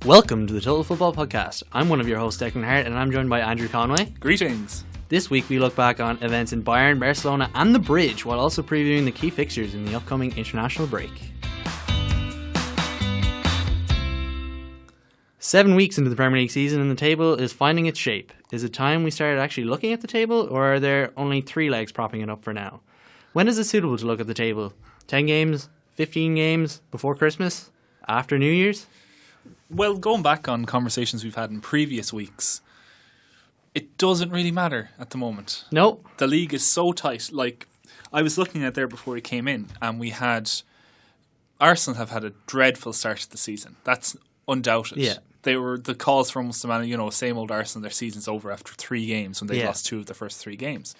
Welcome to the Total Football Podcast. I'm one of your hosts, Declan Hart, and I'm joined by Andrew Conway. Greetings. This week we look back on events in Bayern, Barcelona and the Bridge, while also previewing the key fixtures in the upcoming international break. 7 weeks into the Premier League season and the table is finding its shape. Is it time we started actually looking at the table, or are there only 3 legs propping it up for now? When is it suitable to look at the table? 10 games? 15 games? Before Christmas? After New Year's? Well, going back on conversations we've had in previous weeks, it doesn't really matter at the moment. No. The league is so tight. Like, I was looking at there before we came in, and we had... Arsenal have had a dreadful start to the season. That's undoubted. Yeah. They were the calls from us to man, same old Arsenal, their season's over after 3 games when they lost 2 of their first 3 games.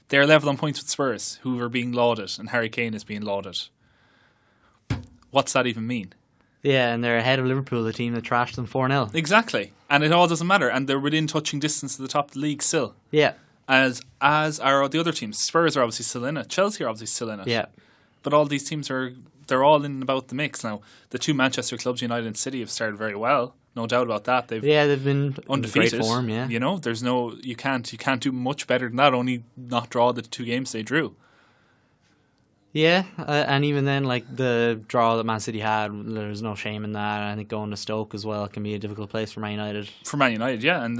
They're level on points with Spurs, who are being lauded, and Harry Kane is being lauded. What's that even mean? Yeah, and they're ahead of Liverpool, the team that trashed them 4-0. Exactly. And it all doesn't matter. And they're within touching distance of the top of the league still. Yeah. As are the other teams. Spurs are obviously still in it. Chelsea are obviously still in it. Yeah. But all these teams they're all in and about the mix now. The 2 Manchester clubs, United and City, have started very well. No doubt about that. They've been undefeated. In great form, yeah. You can't do much better than that, only not draw the 2 games they drew. Yeah, and even then, like the draw that Man City had, there's no shame in that. I think going to Stoke as well can be a difficult place for Man United. For Man United, yeah, and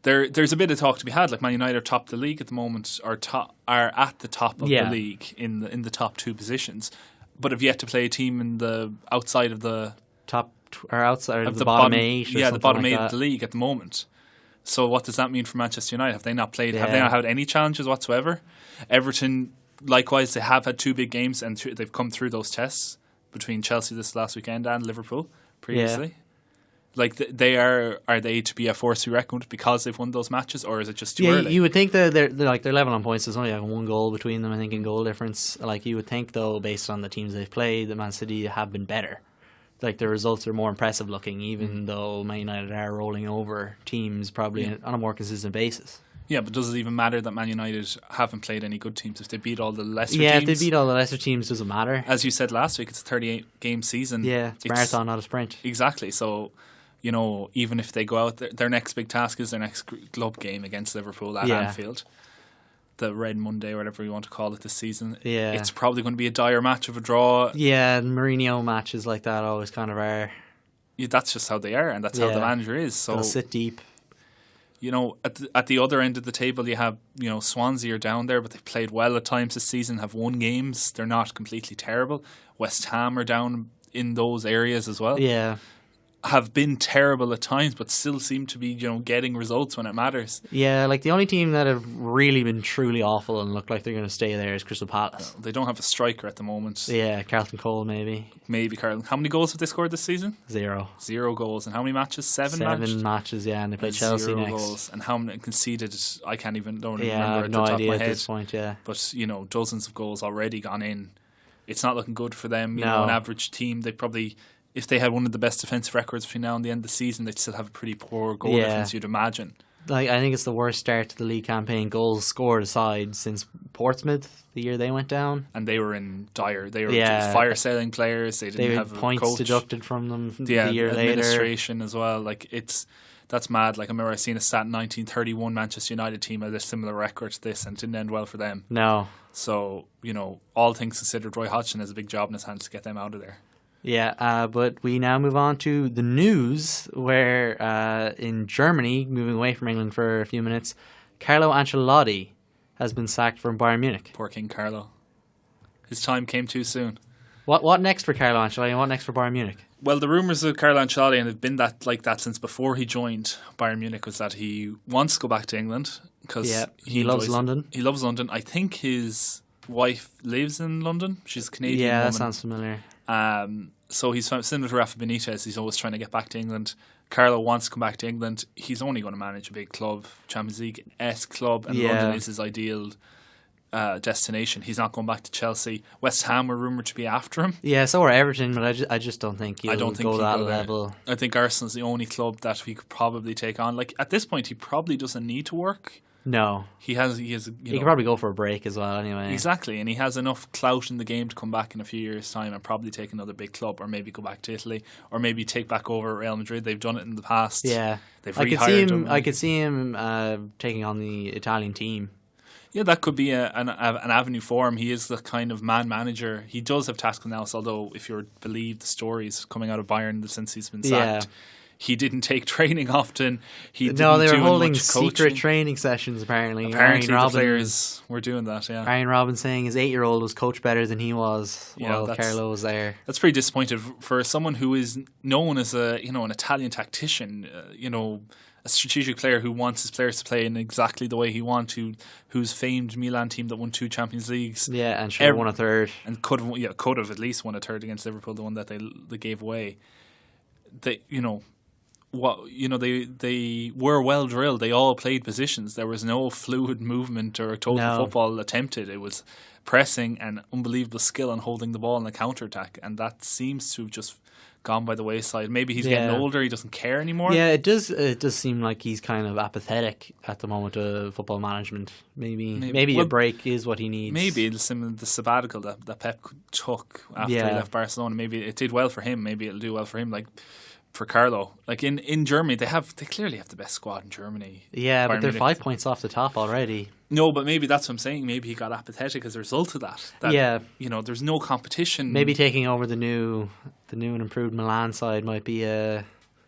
there's a bit of talk to be had. Like Man United are top of the league at the moment, are at the top of the league in the top 2 positions, but have yet to play a team in the outside of the top or outside of the bottom 8. Yeah, the bottom 8 of the league at the moment. So what does that mean for Manchester United? Have they not played? Yeah. Have they not had any challenges whatsoever? Everton. Likewise, they have had 2 big games and they've come through those tests between Chelsea this last weekend and Liverpool previously. Yeah. Like, are they to be a force to be reckoned with because they've won those matches, or is it just too early? You would think that they're level on points. There's only like 1 goal between them, I think, in goal difference. Like, you would think, though, based on the teams they've played, that Man City have been better. Like, the results are more impressive looking, even though Man United are rolling over teams probably on a more consistent basis. Yeah, but does it even matter that Man United haven't played any good teams if they beat all the lesser teams? Yeah, if they beat all the lesser teams, doesn't matter. As you said last week, it's a 38-game season. Yeah, it's a marathon, not a sprint. Exactly. So, even if they go out, their next big task is their next club game against Liverpool at Anfield. The Red Monday, or whatever you want to call it this season. Yeah. It's probably going to be a dire match of a draw. Yeah, Mourinho matches like that always kind of are. Yeah, that's just how they are, and that's how the manager is. So they'll sit deep. At the other end of the table, you have, Swansea are down there, but they've played well at times this season, have won games. They're not completely terrible. West Ham are down in those areas as well. Yeah. Have been terrible at times, but still seem to be, getting results when it matters. Yeah, like the only team that have really been truly awful and look like they're going to stay there is Crystal Palace. No, they don't have a striker at the moment. Yeah, Carlton Cole maybe. Maybe Carlton. How many goals have they scored this season? 0. 0 goals. And how many matches? 7 matches, yeah, and they play Chelsea 0 next. Goals. And how many conceded? I don't remember I have at no the top idea of my head. At this point, yeah. But, dozens of goals already gone in. It's not looking good for them. An average team, they probably... If they had one of the best defensive records between now and the end of the season, they'd still have a pretty poor goal difference, you'd imagine. Like, I think it's the worst start to the league campaign, goals scored aside, since Portsmouth, the year they went down. And they were in dire. They were fire selling players. They didn't have a points coach. Deducted from them the year later. Administration as well. Like, that's mad. Like, I remember I seen a stat in 1931 Manchester United team had a similar record to this, and it didn't end well for them. No. So, all things considered, Roy Hodgson has a big job in his hands to get them out of there. Yeah, but we now move on to the news, where in Germany, moving away from England for a few minutes, Carlo Ancelotti has been sacked from Bayern Munich. Poor King Carlo. His time came too soon. What next for Carlo Ancelotti and what next for Bayern Munich? Well, the rumours of Carlo Ancelotti, and they've been like that since before he joined Bayern Munich, was that he wants to go back to England because he loves London. He loves London. I think his wife lives in London. She's a Canadian woman. Yeah, that sounds familiar. So he's similar to Rafa Benitez. He's always trying to get back to England. Carlo wants to come back to England. He's only going to manage a big club, Champions League-esque club, and London is his ideal destination. He's not going back to Chelsea. West Ham were rumoured to be after him. Yeah, so are Everton, but I just don't think he'll go that level. I think Arsenal's the only club that he could probably take on. Like, at this point, he probably doesn't need to work. No. He has. He could probably go for a break as well. Anyway. Exactly, and he has enough clout in the game to come back in a few years' time and probably take another big club, or maybe go back to Italy, or maybe take back over Real Madrid. They've done it in the past. Yeah, they've rehired him. I could see him taking on the Italian team. Yeah, that could be an avenue for him. He is the kind of man manager. He does have tactical nous, although if you believe the stories coming out of Bayern since he's been sacked. He didn't take training often. They were holding secret training sessions, apparently. Apparently the players were doing that, yeah. Arjen Robben saying his 8-year-old was coached better than he was while Carlo was there. That's pretty disappointing for someone who is known as an Italian tactician, a strategic player who wants his players to play in exactly the way he wants, whose famed Milan team that won 2 Champions Leagues. Yeah, and should have won a third. And could have at least won a third against Liverpool, the one that they gave away. They were well drilled. They all played positions. There was no fluid movement or total football attempted. It was pressing and unbelievable skill on holding the ball in the counter-attack, and that seems to have just gone by the wayside. Maybe he's getting older, he doesn't care anymore. Yeah, it does seem like he's kind of apathetic at the moment of football management. Maybe a break is what he needs. Maybe the sabbatical that Pep took after he left Barcelona, maybe it did well for him. Maybe it'll do well for him. Like for Carlo, like in Germany, they clearly have the best squad in Germany. Yeah, but they're 5 points off the top already. No, but maybe that's what I'm saying. Maybe he got apathetic as a result of that. There's no competition. Maybe taking over the new and improved Milan side might be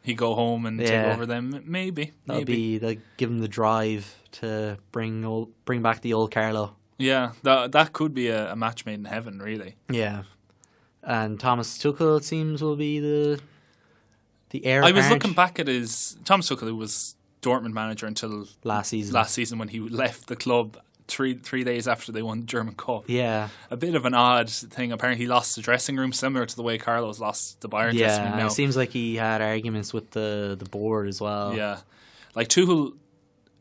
he go home and take over them. Maybe they'll give him the drive to bring back the old Carlo. Yeah, that could be a match made in heaven, really. Yeah, and Thomas Tuchel, it seems, will be the heir I apparent. was looking back at Thomas Tuchel, who was Dortmund manager until last season when he left the club 3 days after they won the German Cup. Yeah. A bit of an odd thing. Apparently he lost the dressing room, similar to the way Carlos lost the Bayern dressing room now. It seems like he had arguments with the board as well. Yeah. Like Tuchel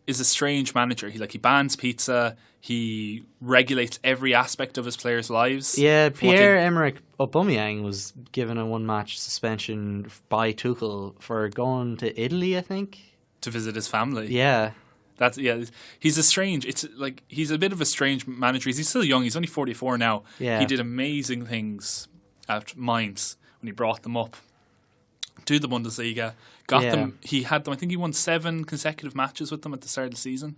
is a strange manager. He bans pizza. He regulates every aspect of his players' lives. Yeah, Pierre-Emerick Aubameyang was given a 1-match suspension by Tuchel for going to Italy, I think. To visit his family. Yeah. He's he's a bit of a strange manager. He's still young. He's only 44 now. Yeah. He did amazing things at Mainz when he brought them up to the Bundesliga. Got them. He had them. I think he won 7 consecutive matches with them at the start of the season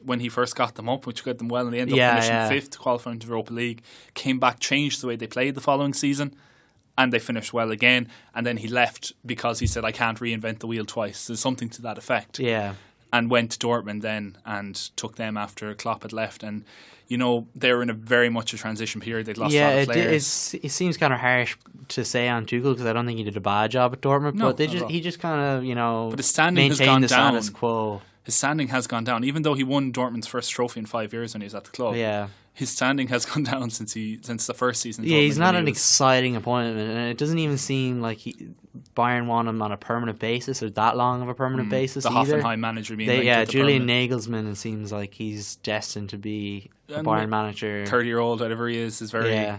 when he first got them up, which got them well, and they ended up finishing 5th, qualifying to the Europa League. Came back, changed the way they played the following season, and they finished well again. And then he left because he said, "I can't reinvent the wheel twice." There's something to that effect. Yeah. And went to Dortmund then and took them after Klopp had left. And, they were in very much a transition period. They'd lost a lot of players. It seems kind of harsh to say on Tuchel because I don't think he did a bad job at Dortmund. No, but he just kind of, but his standing has maintained gone the down. status quo. His standing has gone down. Even though he won Dortmund's first trophy in 5 years when he was at the club. Yeah. His standing has gone down since the first season. Yeah, he's not an exciting appointment, and it doesn't even seem like Bayern want him on a permanent basis or that long of a permanent basis. The either. Hoffenheim manager being linked with Julian Nagelsmann. It seems like he's destined to be a Bayern manager. 30-year-old, whatever he is very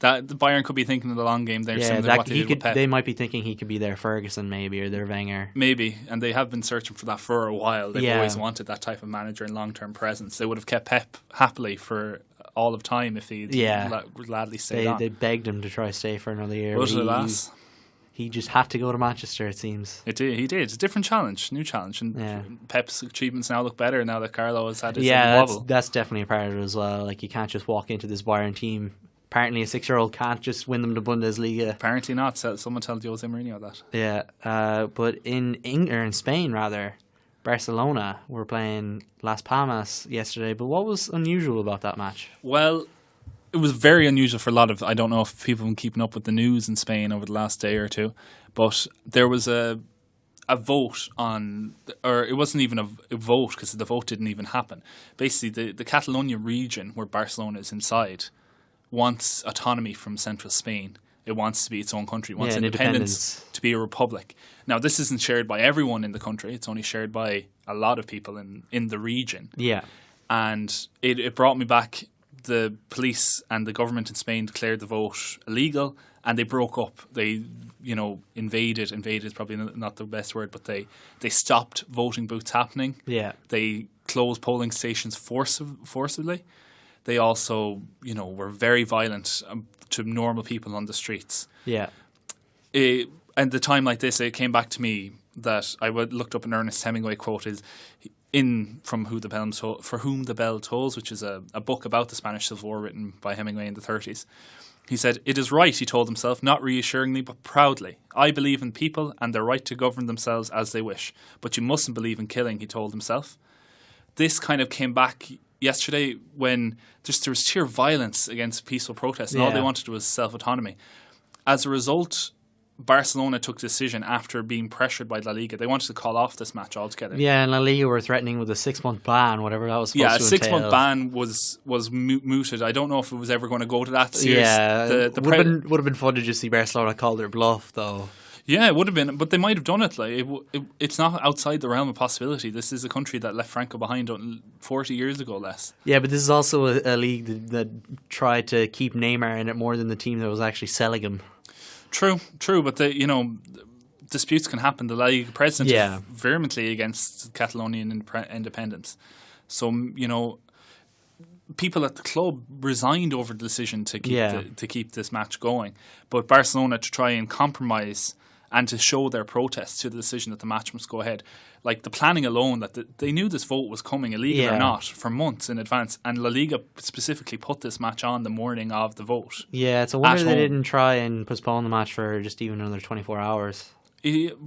that the Bayern could be thinking of the long game there. Yeah, what they did with Pep. They might be thinking he could be their Ferguson maybe or their Wenger. Maybe, and they have been searching for that for a while. They've always wanted that type of manager and long-term presence. They would have kept Pep happily for all of time if he'd gladly stayed on. They begged him to try to stay for another year. He just had to go to Manchester, it seems. He did. It's a different challenge, new challenge. And Pep's achievements now look better now that Carlo has had his wobble. That's definitely a part of it as well. Like, you can't just walk into this Bayern team. Apparently a 6-year-old can't just win them the Bundesliga. Apparently not. Someone tell Jose Mourinho that. Yeah, but in Spain, rather, Barcelona were playing Las Palmas yesterday. But what was unusual about that match? Well, it was very unusual for a lot of... I don't know if people have been keeping up with the news in Spain over the last day or two, but there was a vote on... Or it wasn't even a vote because the vote didn't even happen. Basically, the Catalonia region where Barcelona is inside wants autonomy from central Spain. It wants to be its own country. It wants independence to be a republic. Now, this isn't shared by everyone in the country. It's only shared by a lot of people in the region. Yeah. And it brought me back. The police and the government in Spain declared the vote illegal and they broke up. They, invaded. Invaded is probably not the best word, but they stopped voting booths happening. Yeah. They closed polling stations forcibly. They also, were very violent to normal people on the streets. Yeah. And at a time like this, it came back to me that I looked up an Ernest Hemingway quote is For Whom the Bell Tolls, which is a book about the Spanish Civil War written by Hemingway in the 30s. He said, "It is right," he told himself, not reassuringly but proudly. "I believe in people and their right to govern themselves as they wish. But you mustn't believe in killing," he told himself. This kind of came back yesterday when there was sheer violence against peaceful protests, and all they wanted was self-autonomy. As a result, Barcelona took a decision after being pressured by La Liga. They wanted to call off this match altogether. Yeah, and La Liga were threatening with a 6-month ban, whatever that was supposed to entail. Yeah, a 6-month ban was mooted. I don't know if it was ever going to go to that serious. Yeah, would have been fun to just see Barcelona call their bluff, though. Yeah, it would have been, but they might have done it. It's not outside the realm of possibility. This is a country that left Franco behind 40 years ago, less. Yeah, but this is also a league that tried to keep Neymar in it more than the team that was actually selling him. True, but disputes can happen. The La Liga president is vehemently against Catalonian independence. So, people at the club resigned over the decision to keep this match going. But Barcelona, to try and compromise and to show their protest to the decision that the match must go ahead, like the planning alone, that they knew this vote was coming, illegal or not, for months in advance. And La Liga specifically put this match on the morning of the vote. Yeah, it's a wonder they didn't try and postpone the match for just even another 24 hours.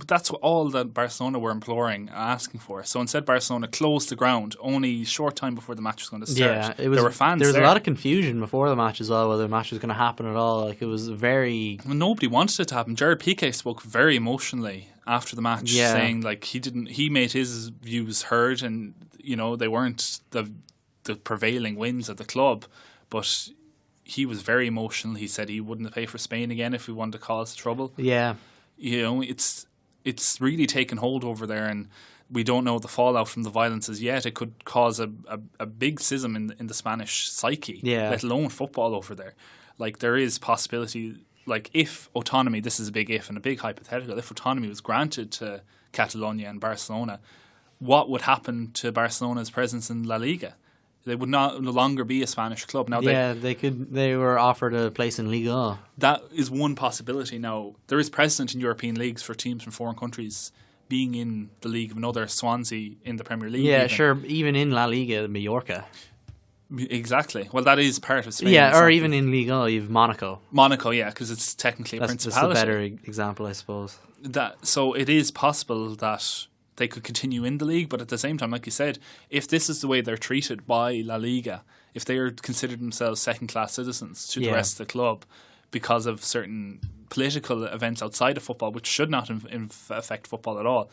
That's all that Barcelona were imploring, asking for. So instead, Barcelona closed the ground only a short time before the match was going to start. Yeah, there were fans. There was a lot of confusion before the match as well, whether the match was going to happen at all. Like, it was very. Well, nobody wanted it to happen. Gerard Piqué spoke very emotionally after the match, saying like he made his views heard, and they weren't the prevailing winds of the club, but he was very emotional. He said he wouldn't pay for Spain again if we wanted to cause trouble. Yeah. It's really taken hold over there, and we don't know the fallout from the violence as yet. It could cause a big schism in the Spanish psyche, let alone football over there. Like, there is possibility, like, if autonomy, this is a big if and a big hypothetical, if autonomy was granted to Catalonia and Barcelona, what would happen to Barcelona's presence in La Liga? They would no longer be a Spanish club. Now they were offered a place in Liga. That is one possibility. Now, there is precedent in European leagues for teams from foreign countries being in the league of another. Swansea in the Premier League. Yeah, sure. Even in La Liga, Mallorca. Exactly. Well, that is part of Spain. Yeah, or even in Liga, you have Monaco. Monaco, yeah, because it's technically a principality. That's the better example, I suppose. So it is possible that they could continue in the league, but at the same time, like you said, if this is the way they're treated by La Liga, if they are considered themselves second-class citizens to the rest of the club because of certain political events outside of football, which should not affect football at all,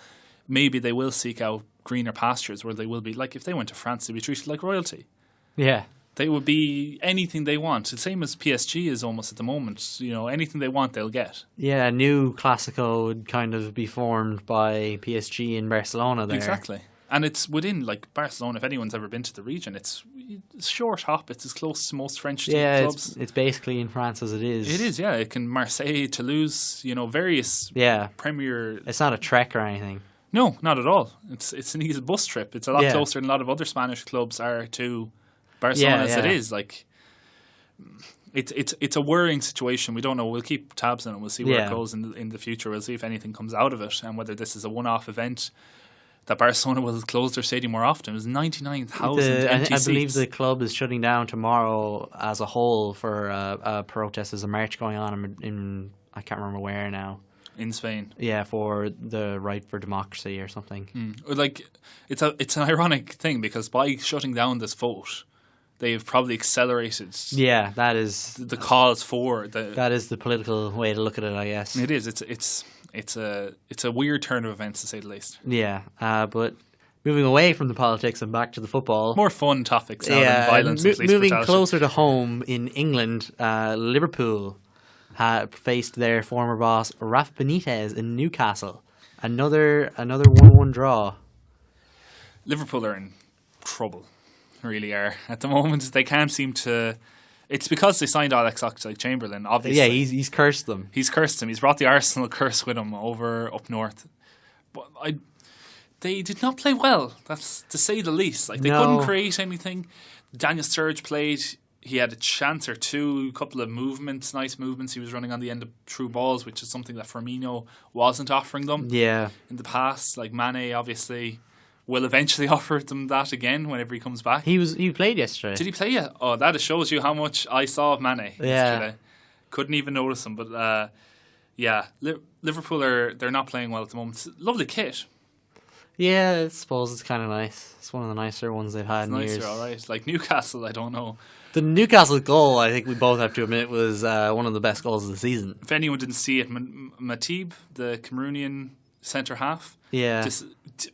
maybe they will seek out greener pastures where they will be, like if they went to France, they'd be treated like royalty. Yeah. They would be anything they want. The same as PSG is almost at the moment. Anything they want, they'll get. Yeah, a new Clásico would kind of be formed by PSG in Barcelona there. Exactly. And it's within, like, Barcelona, if anyone's ever been to the region, it's a short hop. It's as close to most French clubs. It's basically in France as it is. It is, yeah. It can Marseille, Toulouse, various Premier... It's not a trek or anything. No, not at all. It's an easy bus trip. It's a lot closer than a lot of other Spanish clubs are to Barcelona as it is. Like, it's a worrying situation. We don't know. We'll keep tabs on it. We'll see where it goes in the future. We'll see if anything comes out of it and whether this is a one-off event that Barcelona will close their stadium more often. It was 99,000 empty I seats. believe the club is shutting down tomorrow as a whole for a protest. There's a march going on in I can't remember where now. In Spain. Yeah, for the right for democracy or something. Like, it's an ironic thing because by shutting down this vote, they've probably accelerated. Yeah, that is the cause for the. That is the political way to look at it, I guess. It is. It's a weird turn of events, to say the least. Yeah, but moving away from the politics and back to the football, more fun topics. Than violence and police moving brutality. Closer to home in England, Liverpool faced their former boss Rafa Benitez in Newcastle. Another 1-1 draw. Liverpool are in trouble, really are at the moment. They can't seem to It's because they signed Alex Oxlade-Chamberlain, obviously. Yeah, he's cursed them. He's cursed him. He's brought the Arsenal curse with him over up north. But they did not play well. That's to say the least. Like, they couldn't create anything. Daniel Sturridge played. He had a chance or two, a couple of nice movements. He was running on the end of through balls, which is something that Firmino wasn't offering them in the past. Like, Mane, obviously, will eventually offer them that again whenever he comes back. He played yesterday. Did he play yet? Oh, that shows you how much I saw of Mane yesterday. Couldn't even notice him. But, Liverpool, they're not playing well at the moment. Lovely kit. Yeah, I suppose it's kind of nice. It's one of the nicer ones they've had in years. All right. Like Newcastle, I don't know. The Newcastle goal, I think we both have to admit, was one of the best goals of the season. If anyone didn't see it, Matip, the Cameroonian centre half, just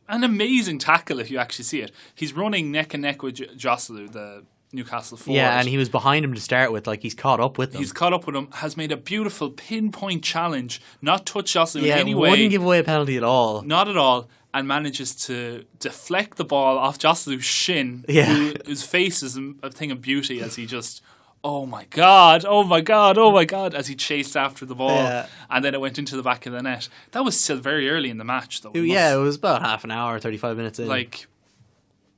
an amazing tackle if you actually see it. He's running neck and neck with Joselu, the Newcastle forward. Yeah, and he was behind him to start with. Like, he's caught up with him. He's caught up with him, has made a beautiful pinpoint challenge, not touch Joselu in any way. Wouldn't give away a penalty at all. Not at all. And manages to deflect the ball off Joselu's shin, whose face is a thing of beauty as he just, oh my God, as he chased after the ball. Yeah. And then it went into the back of the net. That was still very early in the match, though. It was about half an hour, 35 minutes in. Like,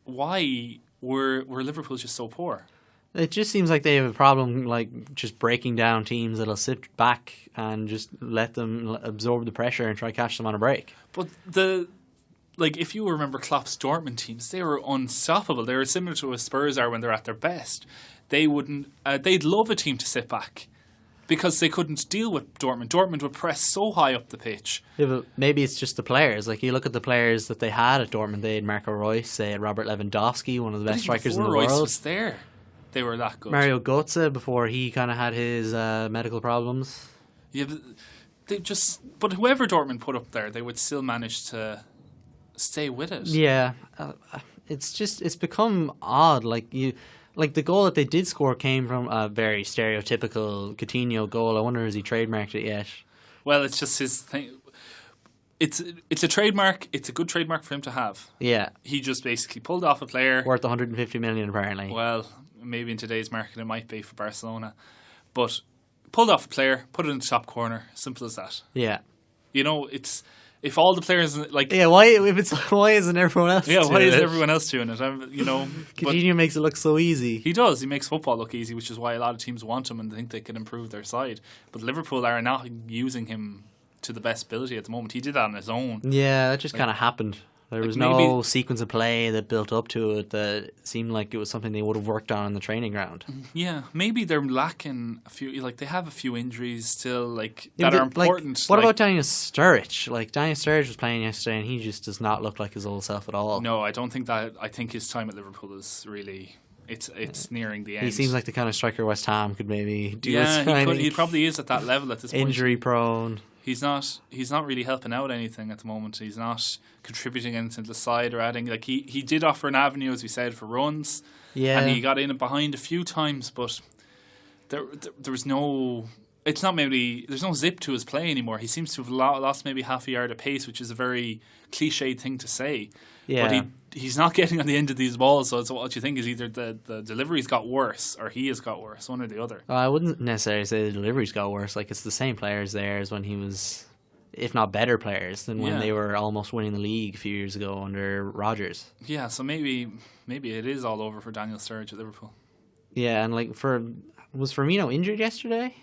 why were Liverpool just so poor? It just seems like they have a problem, like, just breaking down teams that'll sit back and just let them absorb the pressure and try to catch them on a break. But if you remember Klopp's Dortmund teams, they were unstoppable. They were similar to what Spurs are when they're at their best. They'd love a team to sit back because they couldn't deal with Dortmund. Dortmund would press so high up the pitch. Yeah, but maybe it's just the players. Like, you look at the players that they had at Dortmund. They had Marco Reus, they had Robert Lewandowski, one of the best strikers in the world. Reus was there. They were that good. Mario Götze, before he kind of had his medical problems. Yeah, but whoever Dortmund put up there, they would still manage to stay with it. Yeah, it's become odd. Like the goal that they did score came from a very stereotypical Coutinho goal. I wonder, has he trademarked it yet? Well, it's just his thing. It's a trademark. It's a good trademark for him to have. Yeah, he just basically pulled off a player worth 150 million apparently. Well, maybe in today's market it might be for Barcelona, but pulled off a player, put it in the top corner. Simple as that. Yeah, it's. If all the players why isn't everyone else? Why is everyone else doing it? Coutinho makes it look so easy. He does. He makes football look easy, which is why a lot of teams want him and think they can improve their side. But Liverpool are not using him to the best ability at the moment. He did that on his own. Yeah, that just kind of happened. There was no sequence of play that built up to it that seemed like it was something they would have worked on in the training ground. Yeah, maybe they're lacking a few. Like, they have a few injuries still, that are important. What about Daniel Sturridge? Like, Daniel Sturridge was playing yesterday, and he just does not look like his old self at all. No, I don't think that. I think his time at Liverpool is really. It's nearing the end. He seems like the kind of striker West Ham could maybe do. Yeah, he probably is at that level at this point. Injury prone. He's not really helping out anything at the moment. He's not contributing anything to the side or adding. Like, he did offer an avenue, as we said, for runs. Yeah. And he got in and behind a few times, but there was no. It's not maybe there's no zip to his play anymore. He seems to have lost maybe half a yard of pace, which is a very cliched thing to say. Yeah. But he's not getting on the end of these balls. So what you think is either the delivery's got worse or he has got worse, one or the other. I wouldn't necessarily say the delivery's got worse. Like, it's the same players there as when he was, if not better players than when they were almost winning the league a few years ago under Rodgers. Yeah, so maybe it is all over for Daniel Sturridge at Liverpool. Yeah, and was Firmino injured yesterday?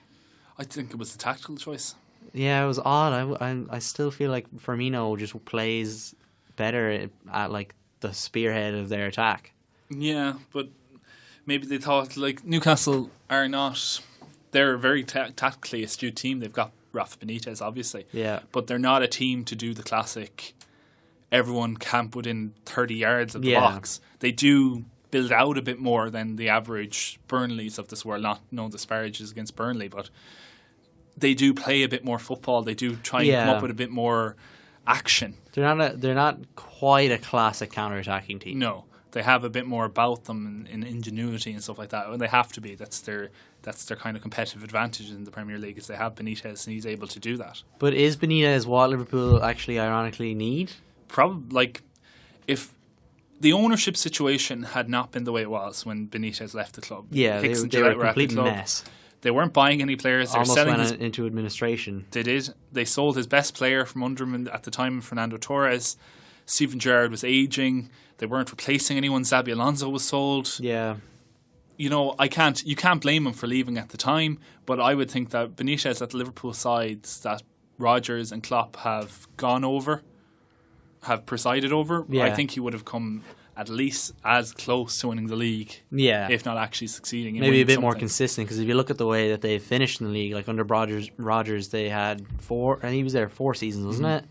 I think it was the tactical choice. Yeah, it was odd. I still feel like Firmino just plays better at like the spearhead of their attack. Yeah, but maybe they thought, like, Newcastle are not. They're a very tactically astute team. They've got Rafa Benitez, obviously. Yeah. But they're not a team to do the classic everyone camp within 30 yards of the box. They do build out a bit more than the average Burnleys of this world. No disparages against Burnley, but they do play a bit more football. They do try and come up with a bit more action. They're not quite a classic counter-attacking team. No, they have a bit more about them in ingenuity and stuff like that. And they have to be. That's their kind of competitive advantage in the Premier League, is they have Benitez and he's able to do that. But is Benitez what Liverpool actually ironically need? Probably, like, if the ownership situation had not been the way it was when Benitez left the club. Yeah, Hicks and they were a Gillett at the complete club. mess. They weren't buying any players. They Almost were selling went into administration. They did. They sold his best player from under him at the time, Fernando Torres. Steven Gerrard was aging. They weren't replacing anyone. Xabi Alonso was sold. Yeah. You know, you can't blame him for leaving at the time, but I would think that Benitez at the Liverpool sides that Rodgers and Klopp have presided over, yeah. I think he would have come at least as close to winning the league, if not actually succeeding. Maybe a bit more consistent, because if you look at the way that they finished in the league, like under Rodgers, they had 4, and he was there 4 seasons, wasn't it?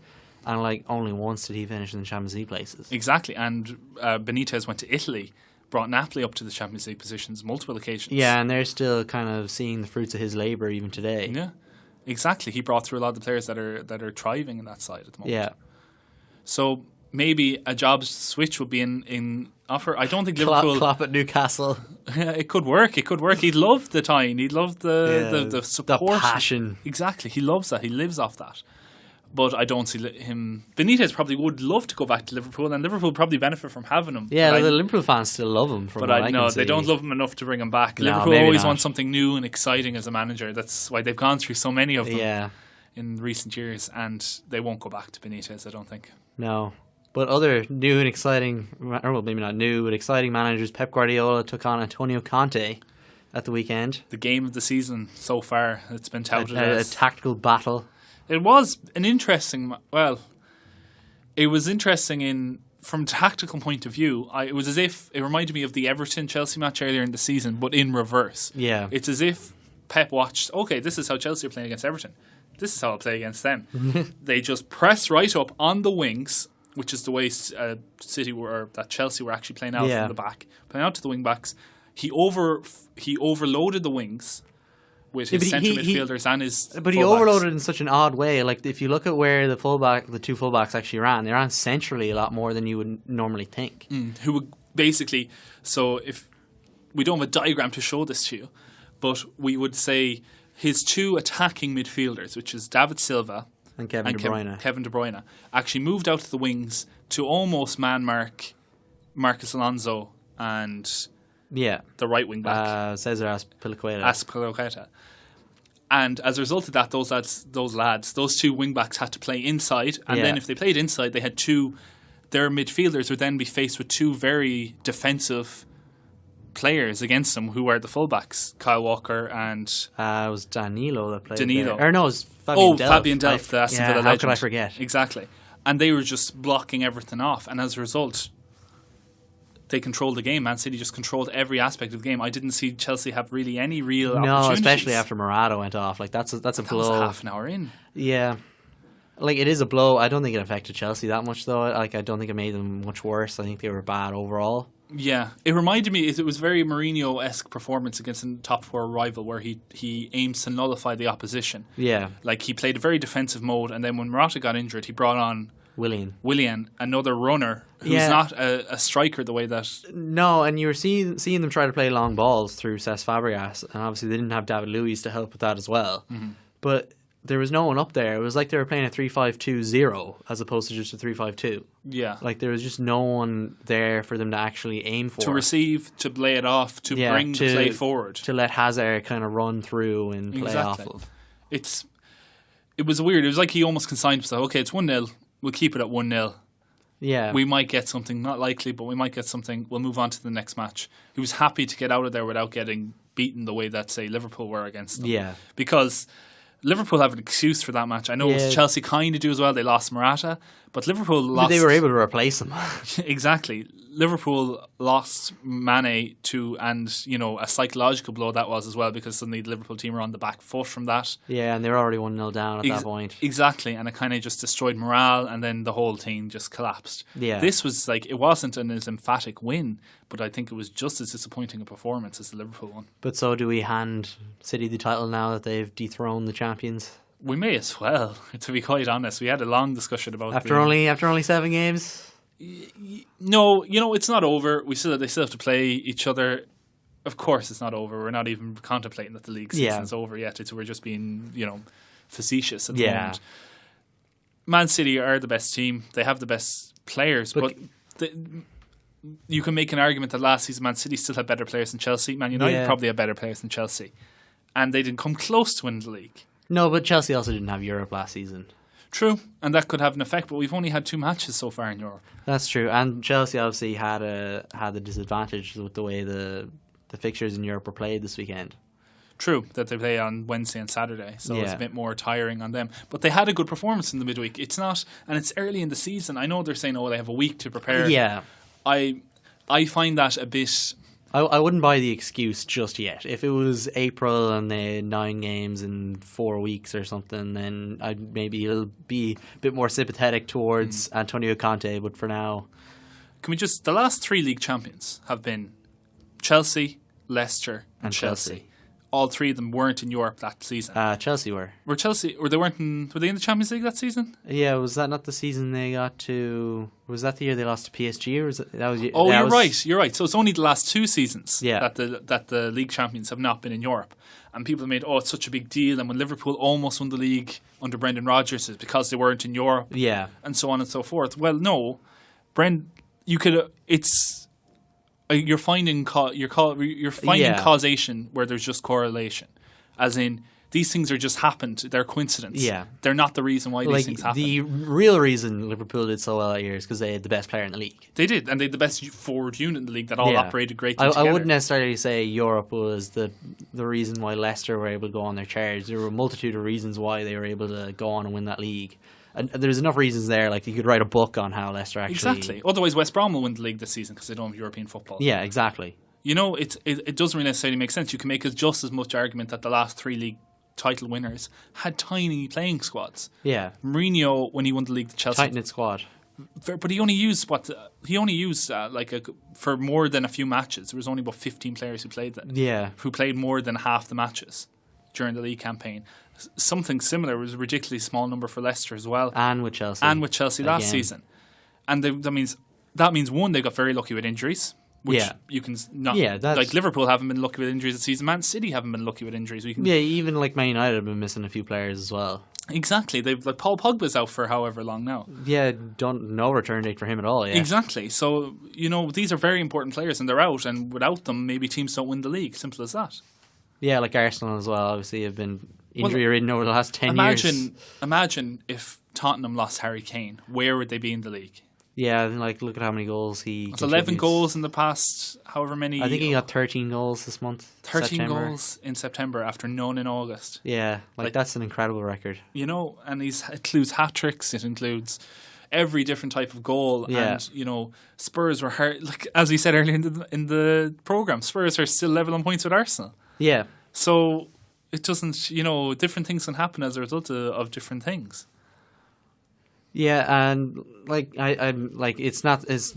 And like only once did he finish in the Champions League places. Exactly, and Benitez went to Italy, brought Napoli up to the Champions League positions multiple occasions. Yeah, and they're still kind of seeing the fruits of his labour even today. Yeah, exactly. He brought through a lot of the players that are thriving in that side at the moment. Yeah. So maybe a job switch would be in offer. I don't think Liverpool... Klopp at Newcastle. It could work. He'd love the time. He'd love the support. The passion. Exactly. He loves that. He lives off that. But I don't see him... Benitez probably would love to go back to Liverpool, and Liverpool probably benefit from having him. Yeah, the Liverpool fans still love him. They don't love him enough to bring him back. No, Liverpool always want something new and exciting as a manager. That's why they've gone through so many of them in recent years, and they won't go back to Benitez, I don't think. No. But other new and exciting, or well, maybe not new, but exciting managers, Pep Guardiola took on N'Golo Kante at the weekend. The game of the season so far. It's been touted as a tactical battle. It was an interesting... Well, it was interesting from a tactical point of view. It was as if it reminded me of the Everton-Chelsea match earlier in the season, but in reverse. Yeah. It's as if Pep watched, okay, this is how Chelsea are playing against Everton. This is how I'll play against them. They just press right up on the wings, which is the way Chelsea were actually playing out from the back, playing out to the wing backs. He overloaded the wings with his centre midfielders and his But he overloaded in such an odd way. Like, if you look at where the two fullbacks actually ran, they ran centrally a lot more than you would normally think. Who would basically... So if we don't have a diagram to show this to you, but we would say his 2 attacking midfielders, which is David Silva and Kevin De Bruyne, actually moved out to the wings to almost man-mark Marcus Alonso and the right wing back. Cesar Azpilicueta. And as a result of that, those 2 wing backs had to play inside, and then if they played inside, they had their midfielders would then be faced with 2 very defensive players against them, who were the fullbacks, Kyle Walker and... it was Danilo that played Danilo. there. Or no, it was Fabian Delph. Fabian Delph, the Aston Villa legend. How could I forget? Exactly. And they were just blocking everything off, and as a result, they controlled the game. Man City just controlled every aspect of the game. I didn't see Chelsea have really any real opportunities. No, especially after Morata went off. Like, that's a blow. That was half an hour in. Yeah. Like, it is a blow. I don't think it affected Chelsea that much, though. Like, I don't think it made them much worse. I think they were bad overall. Yeah, it reminded me, it was very Mourinho-esque performance against a top 4 rival where he aims to nullify the opposition. Yeah. Like, he played a very defensive mode, and then when Morata got injured, he brought on Willian, another runner who's not a striker the way that... No, and you were seeing them try to play long balls through Cesc Fabregas, and obviously they didn't have David Luiz to help with that as well. Mm-hmm. But there was no one up there. It was like they were playing a 3-5-2-0 as opposed to just a 3-5-2. Yeah. Like, there was just no one there for them to actually aim for. To receive, to play it off, to bring the play forward. To let Hazard kind of run through and play off of. It was weird. It was like he almost consigned himself, okay, it's 1-0, we'll keep it at 1-0. Yeah. We might get something, not likely, but we might get something. We'll move on to the next match. He was happy to get out of there without getting beaten the way that, say, Liverpool were against them. Yeah. Because Liverpool have an excuse for that match. I know Chelsea kind of do as well. They lost Morata, but Liverpool lost... But they were able to replace him. Exactly. Liverpool lost Mane to, and you know, a psychological blow that was as well, because suddenly the Liverpool team were on the back foot from that. Yeah, and they were already 1-0 down at that point. Exactly, and it kind of just destroyed morale, and then the whole team just collapsed. Yeah. This was like, it wasn't as emphatic win, but I think it was just as disappointing a performance as the Liverpool one. But so do we hand City the title now that they've dethroned the champions? We may as well, to be quite honest. We had a long discussion about after only 7 games. No, you know, it's not over. They still have to play each other. Of course, it's not over. We're not even contemplating that the league season's over yet. We're just being, you know, facetious at the moment. Man City are the best team. They have the best players, but you can make an argument that last season Man City still had better players than Chelsea. Man United probably had better players than Chelsea. And they didn't come close to winning the league. No, but Chelsea also didn't have Europe last season. True, and that could have an effect, but we've only had 2 matches so far in Europe. That's true, and Chelsea obviously had the disadvantage with the way the fixtures in Europe were played this weekend. True, that they play on Wednesday and Saturday, so it's a bit more tiring on them. But they had a good performance in the midweek. It's not, and it's early in the season. I know they're saying, they have a week to prepare. Yeah. I find that a bit... I wouldn't buy the excuse just yet. If it was April and they had 9 games in 4 weeks or something, then I'd maybe be a bit more sympathetic towards N'Golo Kante. But for now, can we just... The last 3 league champions have been Chelsea, Leicester and Chelsea. All 3 of them weren't in Europe that season. Chelsea were. Were they were they in the Champions League that season? Yeah, was that not the season they got to? Was that the year they lost to PSG, or was it, that was? Oh, you're right. So it's only the last 2 seasons that the league champions have not been in Europe, and people have made it's such a big deal. And when Liverpool almost won the league under Brendan Rodgers, it's because they weren't in Europe. Yeah, and so on and so forth. Well, no, you could. You're finding causation where there's just correlation, as in these things are just happened. They're coincidence. Yeah, they're not the reason why these things happen. The real reason Liverpool did so well that year is because they had the best player in the league. They did, and they had the best forward unit in the league that all operated greatly together. I wouldn't necessarily say Europe was the reason why Leicester were able to go on their charge. There were a multitude of reasons why they were able to go on and win that league. And there's enough reasons there, like you could write a book on how Leicester actually... Exactly. Otherwise, West Brom will win the league this season because they don't have European football. Yeah, exactly. It doesn't really necessarily make sense. You can make just as much argument that the last 3 league title winners had tiny playing squads. Yeah. Mourinho, when he won the league to Chelsea... Tight-knit squad. But he only used for more than a few matches. There was only about 15 players who played that. Yeah. Who played more than half the matches during the league campaign. Something similar was a ridiculously small number for Leicester as well, and with Chelsea last season. And that means one, they got very lucky with injuries, which you can not. Yeah, like Liverpool haven't been lucky with injuries this season. Man City haven't been lucky with injuries. Even like Man United have been missing a few players as well. Exactly, Paul Pogba's out for however long now. Yeah, no return date for him at all. Yeah, exactly. So these are very important players, and they're out, and without them, maybe teams don't win the league. Simple as that. Yeah, like Arsenal as well. Obviously, have been injury-ridden over the last 10 years. Imagine if Tottenham lost Harry Kane. Where would they be in the league? Yeah, look at how many goals he It's 11 goals in the past however many... I think he got 13 goals this month. 13 goals in September after none in August. Yeah, that's an incredible record. And it includes hat-tricks, it includes every different type of goal. Yeah. And, Spurs were hurt. Like, as we said earlier in the programme, Spurs are still level on points with Arsenal. Yeah. So it doesn't, different things can happen as a result of different things. Yeah, and it's not as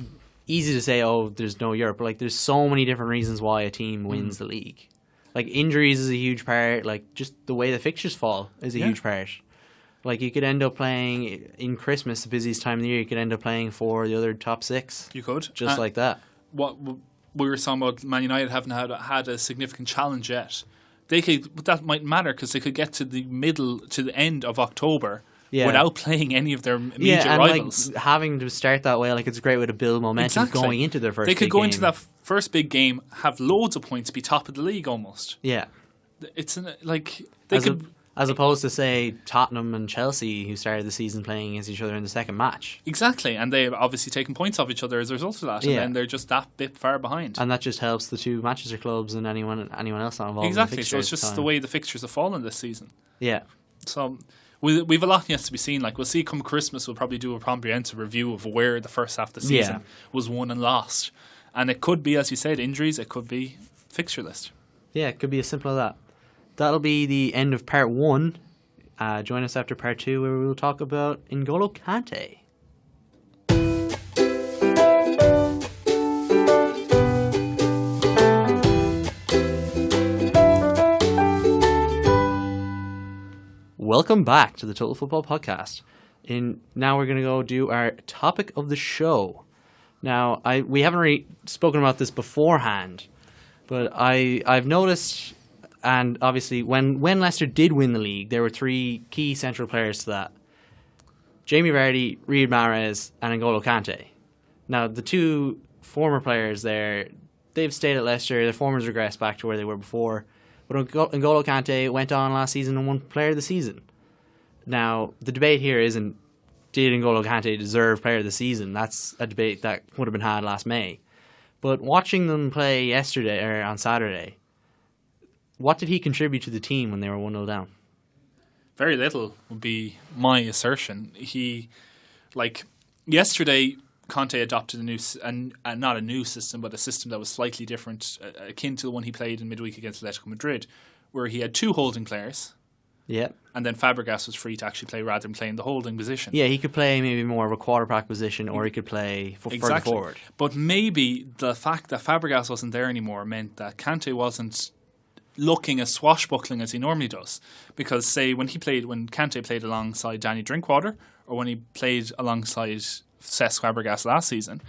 easy to say, there's no Europe, but there's so many different reasons why a team wins the league. Like injuries is a huge part, just the way the fixtures fall is a huge part. You could end up playing in Christmas, the busiest time of the year, you could end up playing for the other top 6. You could. Just like that. What we were talking about, Man United haven't had a significant challenge yet. But that might matter because they could get to the end of October without playing any of their major rivals. Having to start that way, it's a great way to build momentum going into their first big game. They could go into that first big game, have loads of points, be top of the league almost. Yeah. As opposed to, say, Tottenham and Chelsea, who started the season playing against each other in the second match. Exactly, and they've obviously taken points off each other as a result of that, and then they're just that bit far behind. And that just helps the 2 Manchester clubs and anyone else not involved exactly, in the fixtures. So it's just the way the fixtures have fallen this season. Yeah. So we've a lot yet to be seen. We'll see come Christmas, we'll probably do a comprehensive review of where the first half of the season was won and lost. And it could be, as you said, injuries, it could be fixture list. Yeah, it could be as simple as that. That'll be the end of part 1. Join us after part 2 where we will talk about N'Golo Kante. Welcome back to the Total Football Podcast. Now we're going to go do our topic of the show. Now, we haven't really spoken about this beforehand, but I've noticed... And obviously, when Leicester did win the league, there were 3 key central players to that. Jamie Vardy, Riyad Mahrez, and N'Golo Kante. Now, the 2 former players there, they've stayed at Leicester. Their form has regressed back to where they were before. But N'Golo Kante went on last season and won Player of the Season. Now, the debate here isn't, did N'Golo Kante deserve Player of the Season? That's a debate that would have been had last May. But watching them play yesterday, or on Saturday, what did he contribute to the team when they were 1-0 down? Very little would be my assertion. Yesterday, Conte adopted not a new system, but a system that was slightly different, akin to the one he played in midweek against Atletico Madrid, where he had 2 holding players. Yeah. And then Fabregas was free to actually play rather than playing the holding position. Yeah, he could play maybe more of a quarterback position, or he could play further forward. But maybe the fact that Fabregas wasn't there anymore meant that Kanté wasn't looking as swashbuckling as he normally does. Because, say, when Kanté played alongside Danny Drinkwater, or when he played alongside Cesc Fabregas last season,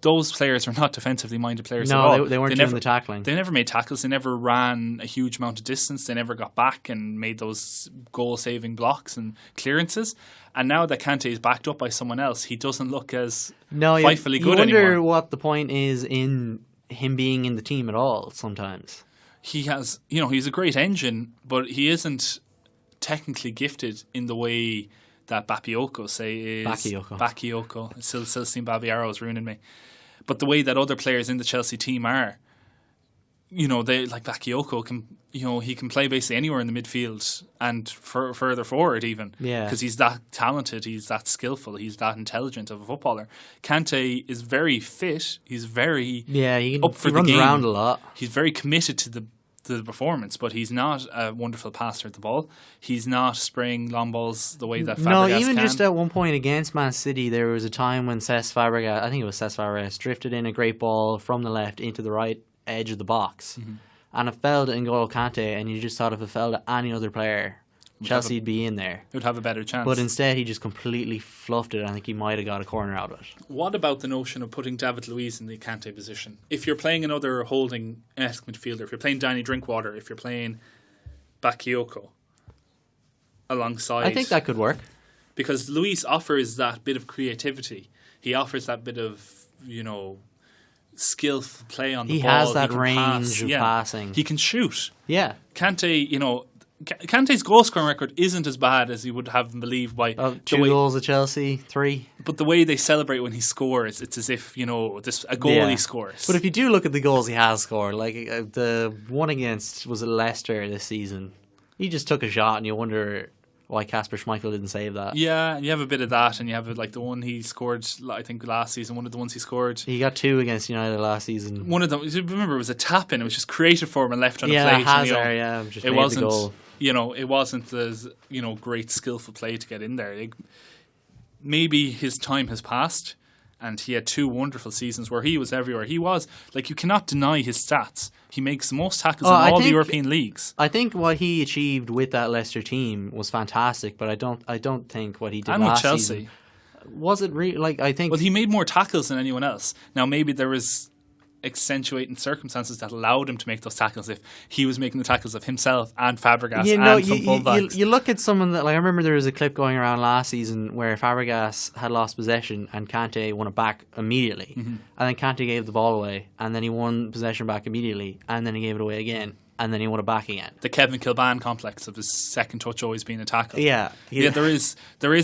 those players were not defensively minded players at all. No, they weren't doing the tackling. They never made tackles. They never ran a huge amount of distance. They never got back and made those goal-saving blocks and clearances. And now that Kanté is backed up by someone else, he doesn't look as frightfully good anymore. You wonder what the point is in him being in the team at all sometimes. He has, he's a great engine, but he isn't technically gifted in the way that Bakayoko, say, is. Bakayoko. Celestine Babayaro is ruining me. But the way that other players in the Chelsea team are, they like Bakayoko can, he can play basically anywhere in the midfield and further forward even. Yeah. Because he's that talented, he's that skillful, he's that intelligent of a footballer. Kanté is very fit. He's very he up for the runs game. Around a lot. He's very committed to the performance, but he's not a wonderful passer at the ball. He's not spraying long balls the way that Fabregas No, even can. just at one point against Man City, there was a time when Cesc Fabregas drifted in a great ball from the left into the right edge of the box. Mm-hmm. And it fell to N'Golo Kante, and you just thought if it fell to any other player, Chelsea would be in there. It would have a better chance. But instead, he just completely fluffed it. I think he might have got a corner out of it. What about the notion of putting David Luiz in the Kanté position? If you're playing another holding-esque midfielder, if you're playing Danny Drinkwater, if you're playing Bakayoko alongside... I think that could work. Because Luiz offers that bit of creativity. He offers that bit of, skillful play on the ball. He has that range of passing. He can shoot. Yeah. Kanté, Kanté's goal scoring record isn't as bad as you would have him believe by 2 goals at Chelsea, 3. But the way they celebrate when he scores, it's as if a goal he scores. But if you do look at the goals he has scored, like the one against was it Leicester this season, he just took a shot, and you wonder why Kasper Schmeichel didn't save that. Yeah, you have a bit of that, and you have the one he scored, I think last season. One of the ones he scored. He got 2 against United last season. One of them, remember, it was a tap in. It was just created for him and left on a plate. Hazard, just made the goal. It wasn't as great skillful play to get in there. Maybe his time has passed, and he had 2 wonderful seasons where he was everywhere. He was you cannot deny his stats. He makes the most tackles in all the European leagues. I think what he achieved with that Leicester team was fantastic, but I don't think what he did last Chelsea season was it really I think. Well, he made more tackles than anyone else. Now maybe there was accentuating circumstances that allowed him to make those tackles if he was making the tackles of himself and Fabregas and some fullbacks. You look at someone that, I remember there was a clip going around last season where Fabregas had lost possession and Kanté won it back immediately. Mm-hmm. And then Kanté gave the ball away, and then he won possession back immediately, and then he gave it away again, and then he won it back again. The Kevin Kilbane complex of his second touch always being a tackle. Yeah, there is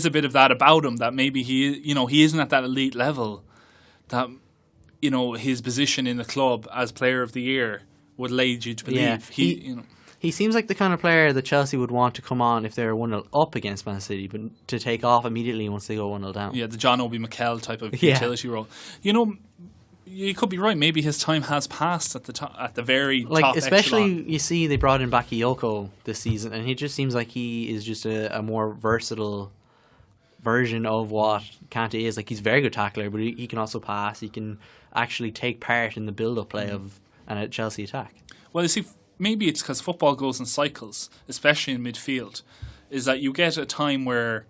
a bit of that about him, that maybe he isn't at that elite level that his position in the club as player of the year would lead you to believe. Yeah. He seems like the kind of player that Chelsea would want to come on if they're 1-0 up against Man City, but to take off immediately once they go 1-0 down. Yeah, the John Obi Mikel type of utility role. You could be right. Maybe his time has passed at the very top especially echelon. You see they brought in Bakayoko this season, and he just seems like he is just a more versatile version of what Kanté is. He's a very good tackler, but he can also pass. He can actually take part in the build-up play of a Chelsea attack. Well, you see, maybe it's because football goes in cycles, especially in midfield, is that you get a time where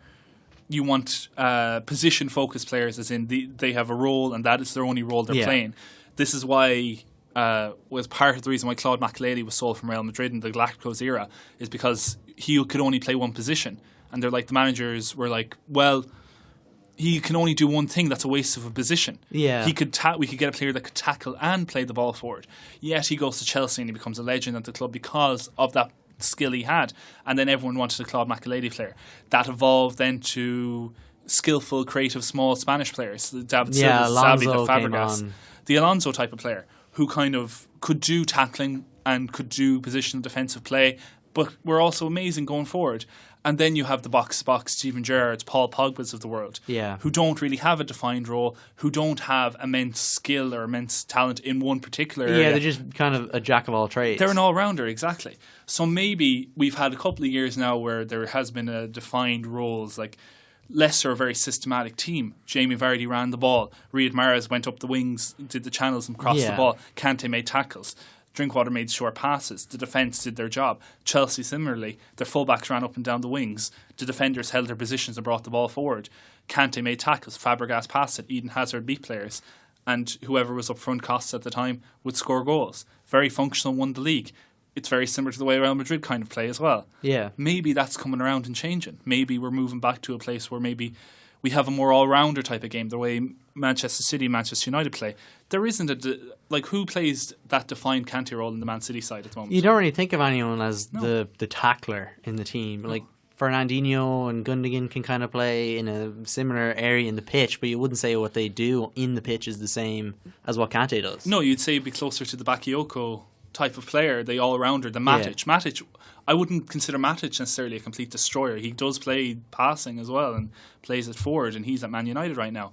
you want position-focused players, as in they have a role and that is their only role they're playing. This is why was part of the reason why Claude Makélélé was sold from Real Madrid in the Galacticos era, is because he could only play one position. And they're the managers were well, he can only do one thing. That's a waste of a position. Yeah. We could get a player that could tackle and play the ball forward. Yet he goes to Chelsea and he becomes a legend at the club because of that skill he had. And then everyone wanted a Claude Makélélé player. That evolved then to skillful, creative, small Spanish players. David Silva, Xavi, the Fabregas. The Alonso type of player who kind of could do tackling and could do positional defensive play, but were also amazing going forward. And then you have the box-to-box Steven Gerrard's, Paul Pogba's of the world, who don't really have a defined role, who don't have immense skill or immense talent in one particular area. Yeah, they're just kind of a jack of all trades. They're an all-rounder, exactly. So maybe we've had a couple of years now where there has been a defined roles, like Leicester, a very systematic team. Jamie Vardy ran the ball. Riyad Mahrez went up the wings, did the channels and crossed the ball. Kanté made tackles. Drinkwater made short passes. The defence did their job. Chelsea, similarly, their fullbacks ran up and down the wings. The defenders held their positions and brought the ball forward. Kanté made tackles. Fabregas passed it. Eden Hazard beat players. And whoever was up front, Costa at the time, would score goals. Very functional, won the league. It's very similar to the way Real Madrid kind of play as well. Yeah. Maybe that's coming around and changing. Maybe we're moving back to a place where maybe we have a more all-rounder type of game, the way Manchester City, Manchester United play. There isn't who plays that defined Kanté role in the Man City side at the moment? You don't really think of anyone as the tackler in the team. Like Fernandinho and Gundogan can kind of play in a similar area in the pitch, but you wouldn't say what they do in the pitch is the same as what Kanté does. No, you'd say it'd be closer to the Bakayoko type of player, the all-rounder, the Matic. Yeah. Matic, I wouldn't consider Matic necessarily a complete destroyer. He does play passing as well and plays it forward, and he's at Man United right now.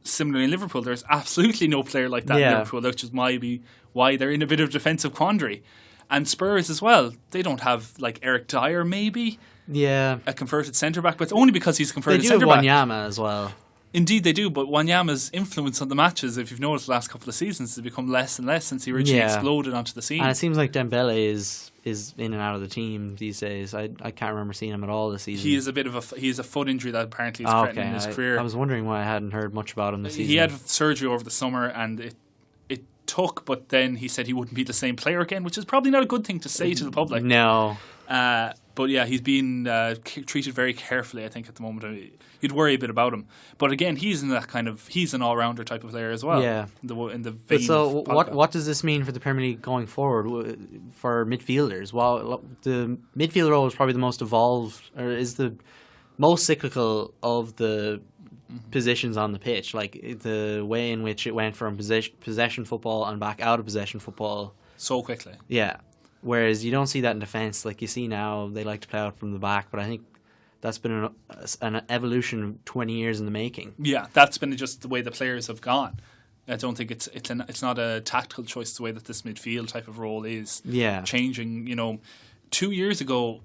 Similarly in Liverpool, there's absolutely no player like that in Liverpool, which is why they're in a bit of defensive quandary. And Spurs as well, they don't have like Eric Dyer maybe, a converted centre-back, but it's only because he's a converted centre-back. They do have Wanyama as well. Indeed they do, but Wanyama's influence on the matches, if you've noticed the last couple of seasons, has become less and less since he originally exploded onto the scene. And it seems like Dembele is in and out of the team these days. I can't remember seeing him at all this season. He is he has a foot injury that apparently is threatening his career. I was wondering why I hadn't heard much about him this season. He had surgery over the summer and it took, but then he said he wouldn't be the same player again, which is probably not a good thing to say to the public. No. But yeah, he's being treated very carefully, I think, at the moment. You'd worry a bit about him. But again, he's an all-rounder type of player as well. Yeah. In the vein so of Pogba. what does this mean for the Premier League going forward for midfielders? Well, the midfield role is probably the most evolved, or is the most cyclical of the positions on the pitch. Like the way in which it went from possession football and back out of possession football. So quickly. Yeah. Whereas you don't see that in defence. Like you see now, they like to play out from the back, but I think that's been an evolution of 20 years in the making. Yeah, that's been just the way the players have gone. I don't think it's not a tactical choice the way that this midfield type of role is changing. 2 years ago,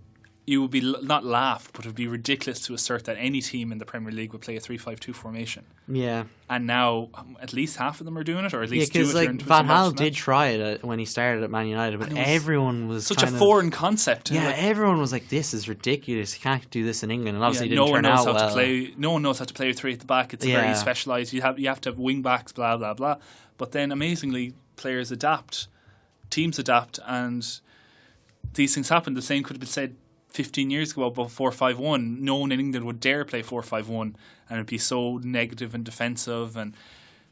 you would be not laughed, but it would be ridiculous to assert that any team in the Premier League would play a 3-5-2 formation. Yeah. And now at least half of them are doing it, or at least because Van Gaal did try it when he started at Man United, but everyone was such a foreign concept. Yeah, everyone was like, "This is ridiculous. You can't do this in England." And obviously, it didn't turn out well. No one knows how to play with three at the back. It's very specialised. You have to have wing backs, blah blah blah. But then, amazingly, players adapt, teams adapt, and these things happen. The same could have been said 15 years ago about 4-5-1. No one in England would dare play 4-5-1, and it'd be so negative and defensive, and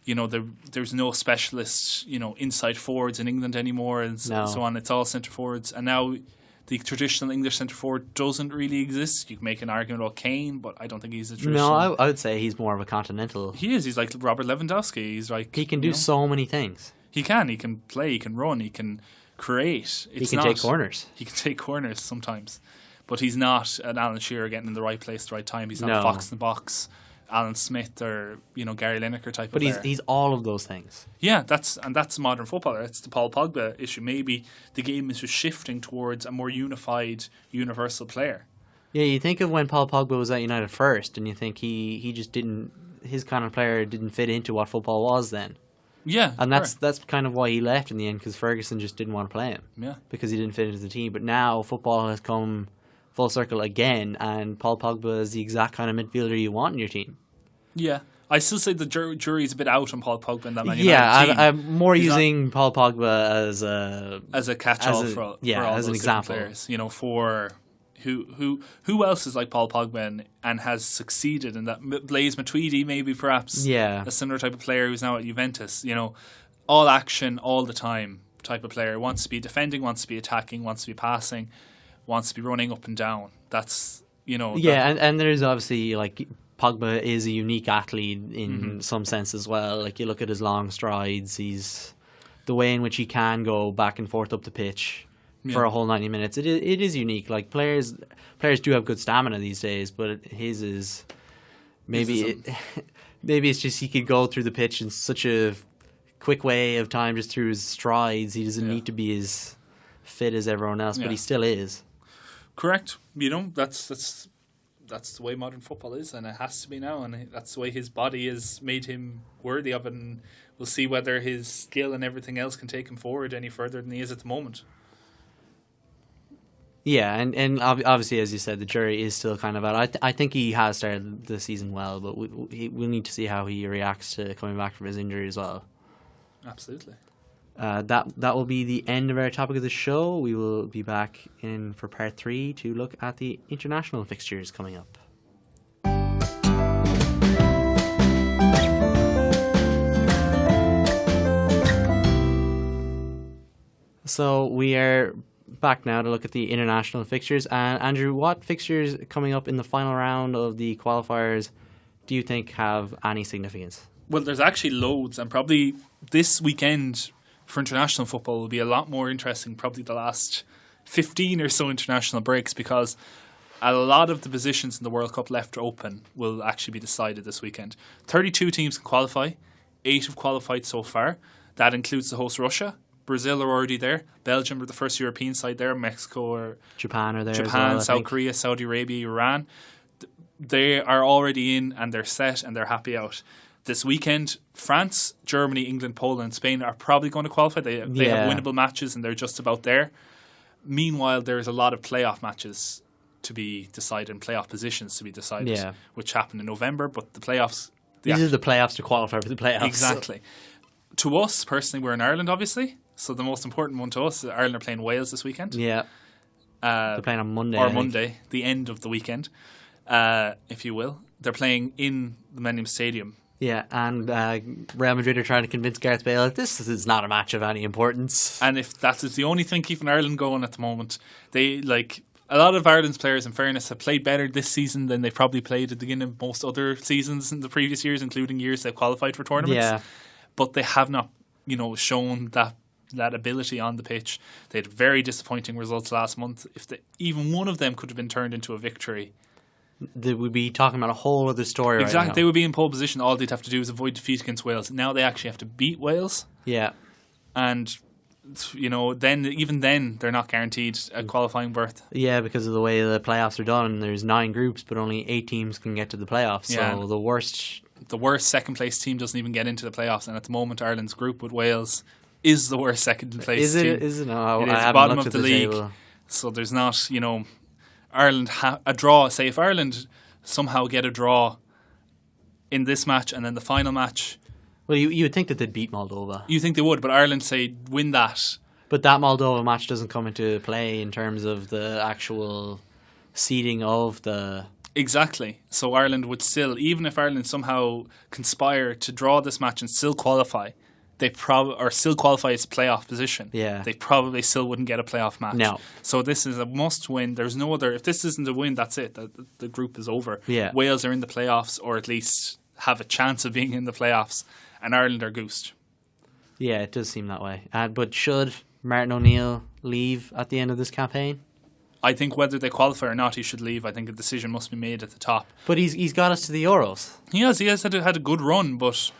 there's no specialist inside forwards in England anymore, and so on. It's all centre forwards, and now the traditional English centre forward doesn't really exist. You can make an argument about Kane, but I don't think he's a traditional. No, I would say he's more of a continental. He is. He's like Robert Lewandowski. He's like he can do so many things. He can play. He can run. He can create. He can take corners. He can take corners sometimes. But he's not an Alan Shearer getting in the right place at the right time. He's not Fox in the box, Alan Smith, or Gary Lineker type of player. But he's all of those things. Yeah, that's modern football. That's the Paul Pogba issue. Maybe the game is just shifting towards a more unified, universal player. Yeah, you think of when Paul Pogba was at United first, and you think he just didn't. His kind of player didn't fit into what football was then. Yeah, and that's kind of why he left in the end, because Ferguson just didn't want to play him. Yeah, because he didn't fit into the team. But now football has come full circle again, and Paul Pogba is the exact kind of midfielder you want in your team. Yeah, I still say the jury's a bit out on Paul Pogba in that Man United team. I'm more using Paul Pogba as a catch-all for all as an those example. players. For Who else is like Paul Pogba and has succeeded in that? Blaise Matuidi, maybe, perhaps. Yeah. A similar type of player who's now at Juventus. All action, all the time type of player. Wants to be defending, wants to be attacking, wants to be passing, wants to be running up and down. That's, Yeah, and there's obviously, like, Pogba is a unique athlete in some sense as well. Like, you look at his long strides, the way in which he can go back and forth up the pitch for a whole 90 minutes. It is unique. Like, players do have good stamina these days, but his is maybe it's just he could go through the pitch in such a quick way of time just through his strides. He doesn't need to be as fit as everyone else, but he still is. Correct. That's the way modern football is, and it has to be now, and that's the way his body has made him worthy of it, and we'll see whether his skill and everything else can take him forward any further than he is at the moment. Yeah, and obviously, as you said, the jury is still kind of out. I think he has started the season well, but we'll need to see how he reacts to coming back from his injury as well. Absolutely. That will be the end of our topic of the show. We will be back in for part 3 to look at the international fixtures coming up. So we are back now to look at the international fixtures. And Andrew, what fixtures coming up in the final round of the qualifiers do you think have any significance? Well, there's actually loads, and probably this weekend for international football will be a lot more interesting, probably the last 15 or so international breaks, because a lot of the positions in the World Cup left open will actually be decided this weekend. 32 teams can qualify. 8 have qualified so far. That includes the host Russia. Brazil are already there. Belgium are the first European side there. Mexico or Japan are there. Japan, as well, South Korea, Saudi Arabia, Iran. They are already in, and they're set, and they're happy out. This weekend, France, Germany, England, Poland, Spain are probably going to qualify. They have winnable matches, and they're just about there. Meanwhile, there's a lot of playoff matches to be decided and playoff positions to be decided, which happen in November. But the playoffs... These are the playoffs to qualify for the playoffs. Exactly. To us, personally, we're in Ireland, obviously. So the most important one to us is Ireland are playing Wales this weekend. Yeah. They're playing on Monday. Or Monday, the end of the weekend, if you will. They're playing in the Millennium Stadium. Yeah, and Real Madrid are trying to convince Gareth Bale that this is not a match of any importance. And if that is the only thing keeping Ireland going at the moment, they a lot of Ireland's players, in fairness, have played better this season than they probably played at the beginning of most other seasons in the previous years, including years they've qualified for tournaments. Yeah. But they have not, shown that ability on the pitch. They had very disappointing results last month. If even one of them could have been turned into a victory, they would be talking about a whole other story. Exactly. Right now. They would be in pole position. All they'd have to do is avoid defeat against Wales. Now they actually have to beat Wales. Yeah. And, then they're not guaranteed a qualifying berth. Yeah, because of the way the playoffs are done. There's 9 groups, but only 8 teams can get to the playoffs. So the worst second place team doesn't even get into the playoffs. And at the moment, Ireland's group with Wales is the worst second place team. Is it? No, it I is haven't bottom looked of at the league. table. So there's not, Ireland a draw. Say if Ireland somehow get a draw in this match and then the final match. Well, you would think that they'd beat Moldova. You think they would, but Ireland say win that. But that Moldova match doesn't come into play in terms of the actual seeding of the... Exactly. So Ireland would still, even if Ireland somehow conspire to draw this match and still qualify, they or still qualify as a playoff position. Yeah. They probably still wouldn't get a playoff match. No. So this is a must win. There's no other. If this isn't a win, that's it. The group is over. Yeah. Wales are in the playoffs, or at least have a chance of being in the playoffs, and Ireland are goosed. Yeah, it does seem that way. But should Martin O'Neill leave at the end of this campaign? I think whether they qualify or not, he should leave. I think a decision must be made at the top. But he's got us to the Euros. He has had a good run, but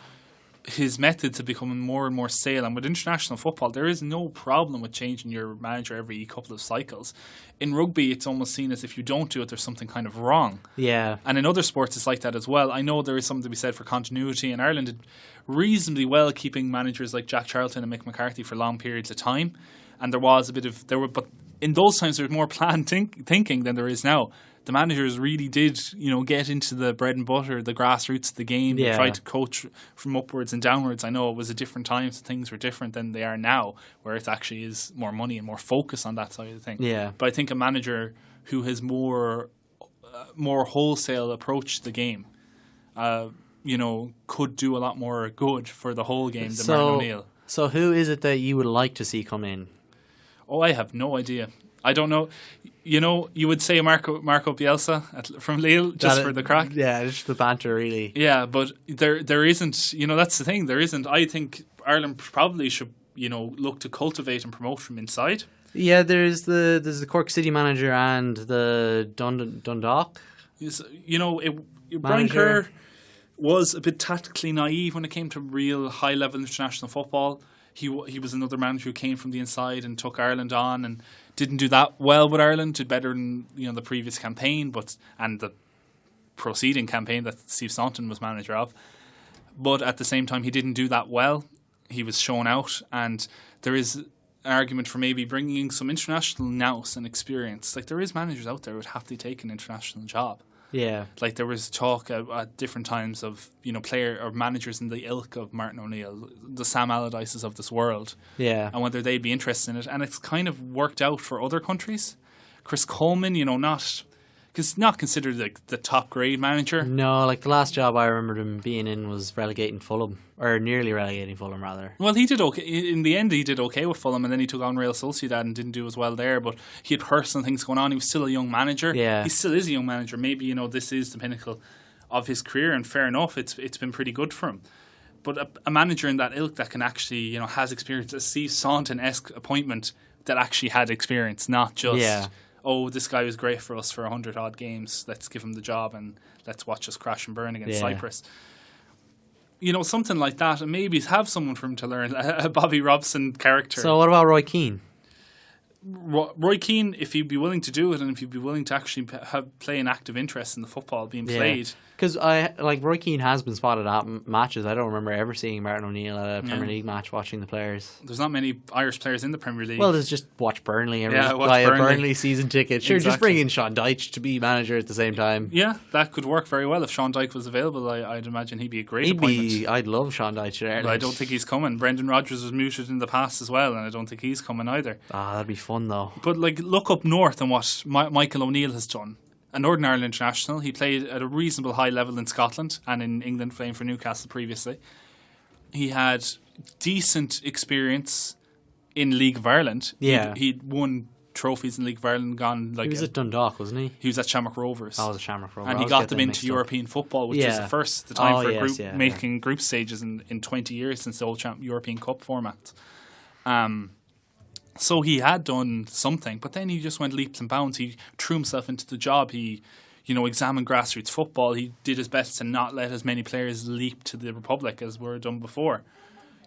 his methods have become more and more stale. And with international football, there is no problem with changing your manager every couple of cycles. In rugby, it's almost seen as if you don't do it, there's something kind of wrong. Yeah. And in other sports, it's like that as well. I know there is something to be said for continuity, and Ireland did reasonably well keeping managers like Jack Charlton and Mick McCarthy for long periods of time. And there was a bit of... but in those times, there was more planned thinking than there is now. the managers really did, get into the bread and butter, the grassroots of the game. They tried to coach from upwards and downwards. I know it was a different time, so things were different than they are now, where it actually is more money and more focus on that side of the thing. Yeah. But I think a manager who has more wholesale approach to the game, could do a lot more good for the whole game than Martin O'Neill. So who is it that you would like to see come in? Oh, I have no idea. I don't know. You would say Marco Bielsa from Lille just for the crack. Yeah, just the banter, really. Yeah, but there isn't. That's the thing. There isn't. I think Ireland probably should look to cultivate and promote from inside. Yeah, there's the Cork City manager and the Dundalk. Brian Kerr was a bit tactically naive when it came to real high level international football. He was another manager who came from the inside and took Ireland on and didn't do that well with Ireland. Did better than the previous campaign, and the preceding campaign that Steve Staunton was manager of. But at the same time, he didn't do that well. He was shown out, and there is an argument for maybe bringing some international nous and experience. Like, there is managers out there who would happily take an international job. Yeah. Like, there was talk at different times of, player or managers in the ilk of Martin O'Neill, the Sam Allardyces of this world. Yeah. And whether they'd be interested in it. And it's kind of worked out for other countries. Chris Coleman, not considered like the top grade manager. No, like the last job I remember him being in was relegating Fulham, or nearly relegating Fulham, rather. Well, he did okay. In the end, he did okay with Fulham, and then he took on Real Sociedad and didn't do as well there. But he had personal things going on. He was still a young manager. Yeah. He still is a young manager. Maybe, this is the pinnacle of his career, and fair enough, it's been pretty good for him. But a manager in that ilk that can actually, has experience, a Steve Staunton-esque appointment that actually had experience, not just... Oh, this guy was great for us for 100 odd games. Let's give him the job and let's watch us crash and burn against Cyprus. Something like that, and maybe have someone for him to learn, a Bobby Robson character. So what about Roy Keane? Roy Keane, if he'd be willing to do it, and if he'd be willing to actually play an active interest in the football being played. Because Roy Keane has been spotted at matches. I don't remember ever seeing Martin O'Neill at a Premier League match watching the players. There's not many Irish players in the Premier League. Well, there's just watch Burnley. Buy a Burnley season ticket. Sure, exactly. Just bring in Sean Dyche to be manager at the same time. Yeah, that could work very well. If Sean Dyche was available, I'd imagine he'd be a great appointment. I'd love Sean Dyche there. But I don't think he's coming. Brendan Rodgers was mooted in the past as well, and I don't think he's coming either. That'd be fun though. But look up north and what Michael O'Neill has done. A Northern Ireland international. He played at a reasonable high level in Scotland and in England, playing for Newcastle previously. He had decent experience in League of Ireland. Yeah. He'd won trophies in League of Ireland. He was at Dundalk, wasn't he? He was at Shamrock Rovers. Oh, it was Shamrock Rovers. And he got them into European football, which is the first time for making group stages in 20 years since the old European Cup format. So he had done something, but then he just went leaps and bounds. He threw himself into the job. He, examined grassroots football. He did his best to not let as many players leap to the Republic as were done before.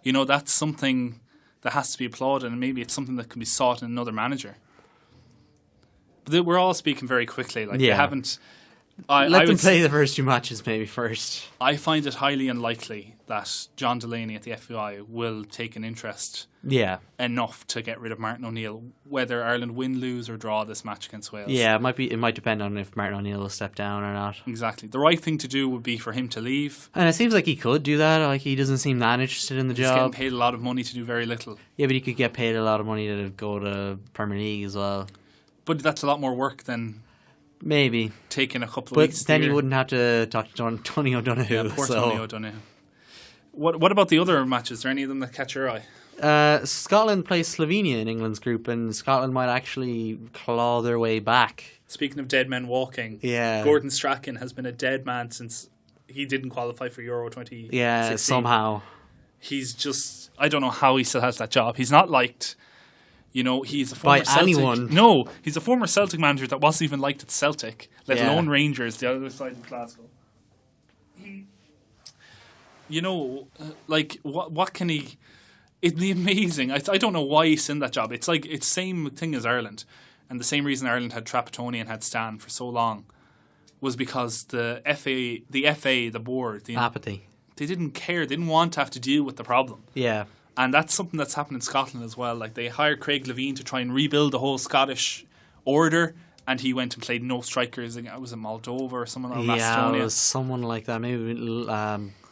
That's something that has to be applauded, and maybe it's something that can be sought in another manager. But we're all speaking very quickly. They haven't... Let them play the first two matches maybe first. I find it highly unlikely that John Delaney at the FAI will take an interest enough to get rid of Martin O'Neill, whether Ireland win, lose or draw this match against Wales. Yeah, it might depend on if Martin O'Neill will step down or not. Exactly. The right thing to do would be for him to leave. And it seems like he could do that. He doesn't seem that interested in the job. He's getting paid a lot of money to do very little. Yeah, but he could get paid a lot of money to go to Premier League as well. But that's a lot more work than... Maybe. Taking a couple of weeks. But then he wouldn't have to talk to Tony O'Donoghue. Yeah, poor Tony O'Donoghue. What about the other matches? Are there any of them that catch your eye? Scotland plays Slovenia in England's group, and Scotland might actually claw their way back. Speaking of dead men walking, Gordon Strachan has been a dead man since he didn't qualify for Euro 2016. Yeah, somehow. He's just... I don't know how he still has that job. He's not liked... he's a former anyone. No, he's a former Celtic manager that wasn't even liked at Celtic, let alone Rangers, the other side of Glasgow. What can he... It'd be amazing. I don't know why he's in that job. It's same thing as Ireland. And the same reason Ireland had Trapattoni and had Stan for so long was because the board... Apathy. They didn't care. They didn't want to have to deal with the problem. Yeah. And that's something that's happened in Scotland as well. They hired Craig Levein to try and rebuild the whole Scottish order, and he went and played no strikers. Was it Moldova or someone, or Yeah, Macedonia? it was someone like that. Maybe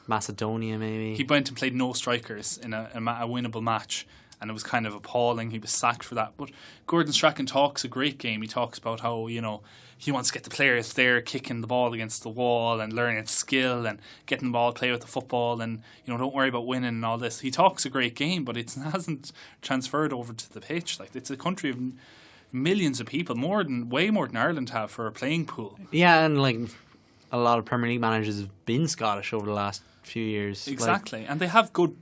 Macedonia, maybe. He went and played no strikers in a winnable match, and it was kind of appalling. He was sacked for that. But Gordon Strachan talks a great game. He talks about how, he wants to get the players there kicking the ball against the wall and learning its skill and getting the ball, play with the football, and don't worry about winning and all this. He talks a great game, but it hasn't transferred over to the pitch. Like, it's a country of millions of people, way more than Ireland have for a playing pool. Yeah, and like a lot of Premier League managers have been Scottish over the last few years. Exactly, and they have good,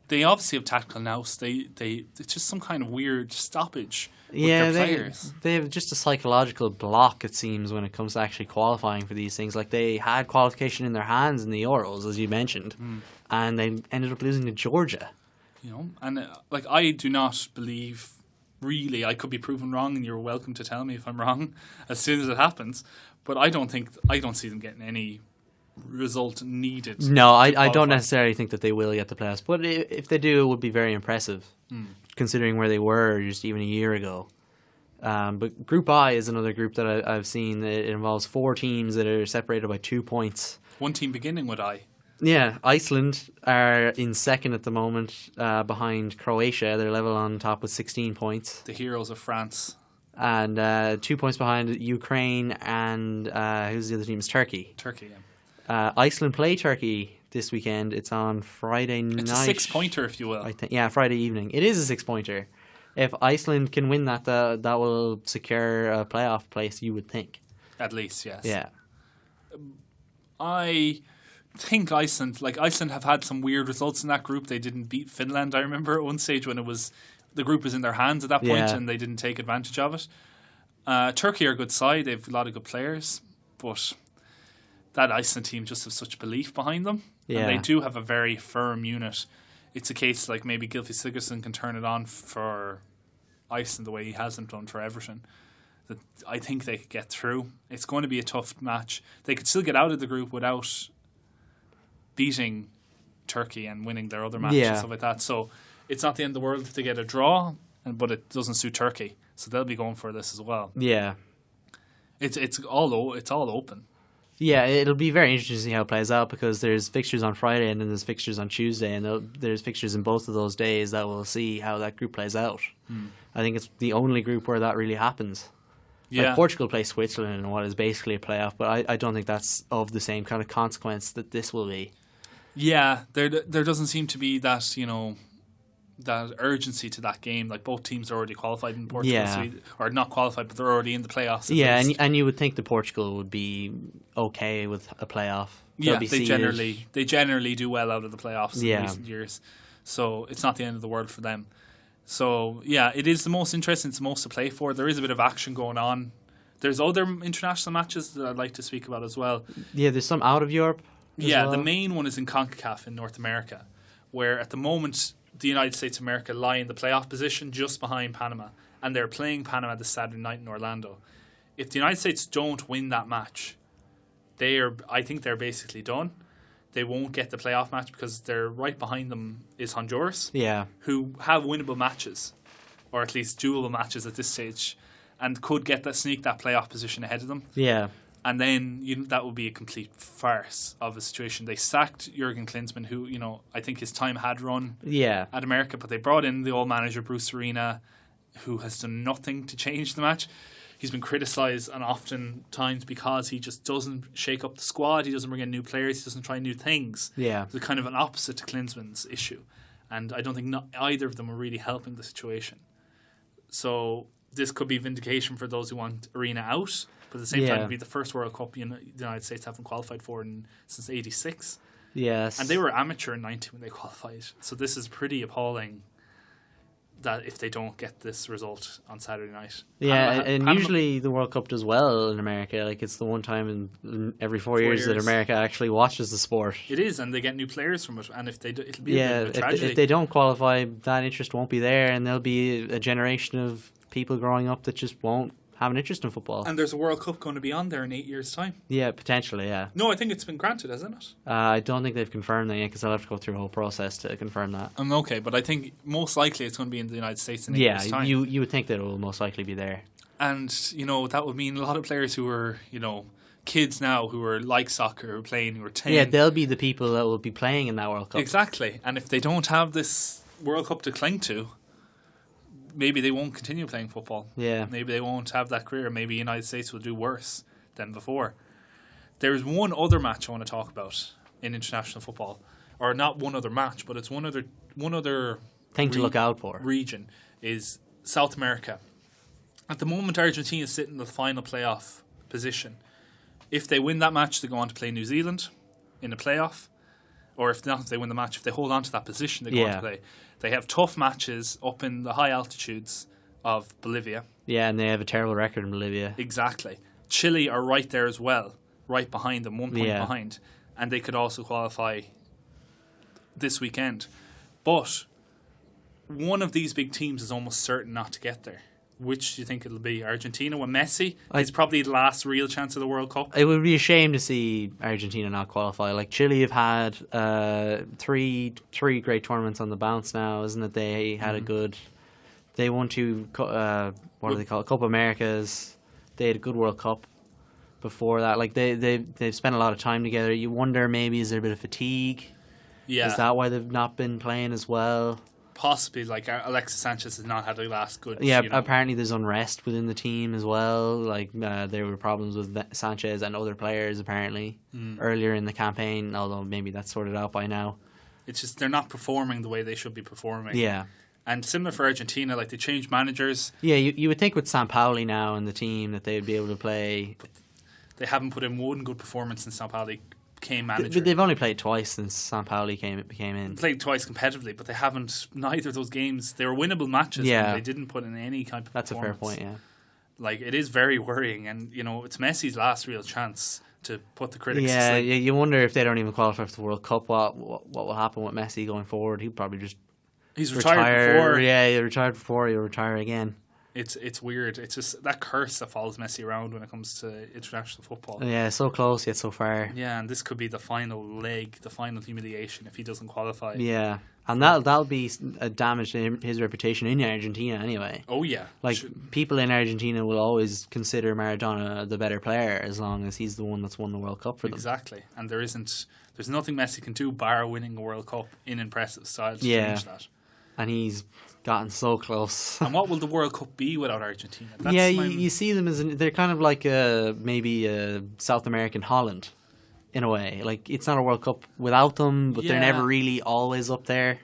they obviously have tactical nous. It's just some kind of weird stoppage with their players. They have just a psychological block, it seems, when it comes to actually qualifying for these things. Like, they had qualification in their hands in the Euros, as you mentioned, and they ended up losing to Georgia. And I do not believe, really, I could be proven wrong, and you're welcome to tell me if I'm wrong as soon as it happens. But I don't see them getting any result needed. No, I don't necessarily think that they will get the playoffs, but if they do, it would be very impressive, considering where they were just even a year ago. But Group I is another group that I've seen. It involves 4 teams that are separated by 2 points. One team beginning with I. Yeah, Iceland are in second at the moment, behind Croatia. They're level on top with 16 points. The heroes of France. And 2 points behind Ukraine and who's the other team? It's Turkey. Turkey, yeah. Iceland play Turkey this weekend. It's on Friday night. It's a 6-pointer, if you will. Yeah, Friday evening. It is a 6-pointer. If Iceland can win that will secure a playoff place, you would think. At least, yes. Yeah. I think Iceland have had some weird results in that group. They didn't beat Finland, I remember, at one stage when the group was in their hands at that point, and they didn't take advantage of it. Turkey are a good side. They have a lot of good players, but that Iceland team just have such belief behind them. Yeah. And they do have a very firm unit. It's a case like maybe Gylfi Sigurdsson can turn it on for Iceland the way he hasn't done for Everton. That I think they could get through. It's going to be a tough match. They could still get out of the group without beating Turkey and winning their other matches and stuff like that. So it's not the end of the world if they get a draw, but it doesn't suit Turkey. So they'll be going for this as well. Yeah. It's all open. Yeah, it'll be very interesting to see how it plays out, because there's fixtures on Friday and then there's fixtures on Tuesday, and there's fixtures in both of those days that we'll see how that group plays out. I think it's the only group where that really happens. Yeah. Like Portugal plays Switzerland in what is basically a playoff, but I don't think that's of the same kind of consequence that this will be. Yeah, there doesn't seem to be that, that urgency to that game. Like, both teams are already qualified in Portugal, or not qualified, but they're already in the playoffs. Yeah, and you would think that Portugal would be okay with a playoff. Yeah, they generally do well out of the playoffs in recent years. So it's not the end of the world for them. So yeah, it is the most interesting. It's the most to play for. There is a bit of action going on. There's other international matches that I'd like to speak about as well. Yeah, there's some out of Europe. Yeah, the main one is in CONCACAF in North America, where at the moment the United States of America lie in the playoff position just behind Panama, and they're playing Panama this Saturday night in Orlando. If the United States don't win that match, I think they're basically done. They won't get the playoff match because they're right behind them is Honduras, who have winnable matches, or at least doable matches at this stage, and could sneak that playoff position ahead of them. Yeah. And then that would be a complete farce of a situation. They sacked Jurgen Klinsmann, who, I think his time had run at America, but they brought in the old manager, Bruce Arena, who has done nothing to change the match. He's been criticised and often times because he just doesn't shake up the squad. He doesn't bring in new players. He doesn't try new things. Yeah. It's kind of an opposite to Klinsmann's issue. And I don't think either of them are really helping the situation. So this could be vindication for those who want Arena out. But at the same time, it'd be the first World Cup the United States haven't qualified for since '86. Yes. And they were amateur in '90 when they qualified. So this is pretty appalling that if they don't get this result on Saturday night. Yeah, Panama, usually the World Cup does well in America. Like, it's the one time in every 4 years that America actually watches the sport. It is, and they get new players from it. And if they do, it'll be a bit of a tragedy. If they don't qualify, that interest won't be there, and there'll be a generation of people growing up that just won't have an interest in football. And there's a World Cup going to be on there in 8 years' time. Yeah, potentially, yeah. No, I think it's been granted, hasn't it? I don't think they've confirmed that yet, because they'll have to go through a whole process to confirm that. Okay, but I think most likely it's going to be in the United States in 8 years' time. Yeah, you would think that it will most likely be there. And, that would mean a lot of players who are, kids now who are like soccer, who are playing, who are 10. Yeah, they'll be the people that will be playing in that World Cup. Exactly. And if they don't have this World Cup to cling to, maybe they won't continue playing football. Yeah. Maybe they won't have that career. Maybe the United States will do worse than before. There's one other match I want to talk about in international football. Or not one other match, but it's one other thing to look out for. Region is South America. At the moment, Argentina is sitting in the final playoff position. If they win that match, they go on to play New Zealand in the playoff. Or if not, if they win the match, if they hold on to that position, they go on to play. They have tough matches up in the high altitudes of Bolivia. Yeah, and they have a terrible record in Bolivia. Exactly. Chile are right there as well, right behind them, 1 point behind. And they could also qualify this weekend. But one of these big teams is almost certain not to get there. Which do you think it'll be? Argentina with Messi? It's probably the last real chance of the World Cup. It would be a shame to see Argentina not qualify. Like Chile have had three great tournaments on the bounce now, isn't it? They had a good. They won two. What do they call it? Copa Americas. They had a good World Cup before that. Like they've spent a lot of time together. You wonder maybe is there a bit of fatigue? Yeah. Is that why they've not been playing as well? Possibly, like Alexis Sanchez has not had a last good. Yeah, apparently there's unrest within the team as well. Like there were problems with Sanchez and other players apparently earlier in the campaign. Although maybe that's sorted out by now. It's just they're not performing the way they should be performing. Yeah, and similar for Argentina, like they changed managers. Yeah, you would think with Sampaoli now in the team that they'd be able to play. But they haven't put in one good performance since Sampaoli became manager. They've only played twice since Sampaoli came in. Played twice competitively, but they haven't. Neither of those games, they were winnable matches. Yeah, they didn't put in any kind of. That's a fair point. Yeah, like it is very worrying, and it's Messi's last real chance to put the critics. Yeah, to sleep. You wonder if they don't even qualify for the World Cup. What will happen with Messi going forward? He'll probably just he's retired before. Yeah, he retired before. He'll retire again. It's weird. It's just that curse that follows Messi around when it comes to international football. Yeah, so close yet so far. Yeah, and this could be the final leg, the final humiliation if he doesn't qualify. Yeah, and that'll be a damage to his reputation in Argentina anyway. Oh yeah, like people in Argentina will always consider Maradona the better player as long as he's the one that's won the World Cup for them. Exactly, and there's nothing Messi can do bar winning a World Cup in impressive style to change that. And he's gotten so close. And what will the World Cup be without Argentina? You see them as they're kind of like maybe a South American Holland in a way. Like it's not a World Cup without them, but they're never really always up there.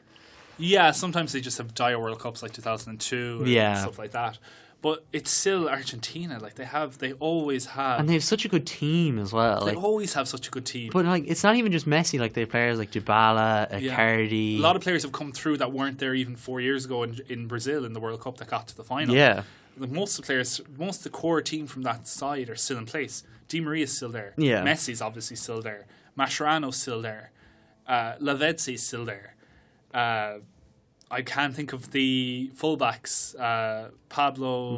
Yeah, sometimes they just have dire World Cups like 2002 and stuff like that. But it's still Argentina. Like they always have, and they have such a good team as well. They always have such a good team. But like, it's not even just Messi. Like they have players like Dybala, Icardi. A lot of players have come through that weren't there even 4 years ago in Brazil in the World Cup that got to the final. Yeah, most of the core team from that side are still in place. Di Maria's still there. Yeah, Messi's obviously still there. Mascherano's still there. Lavezzi's still there. I can't think of the fullbacks.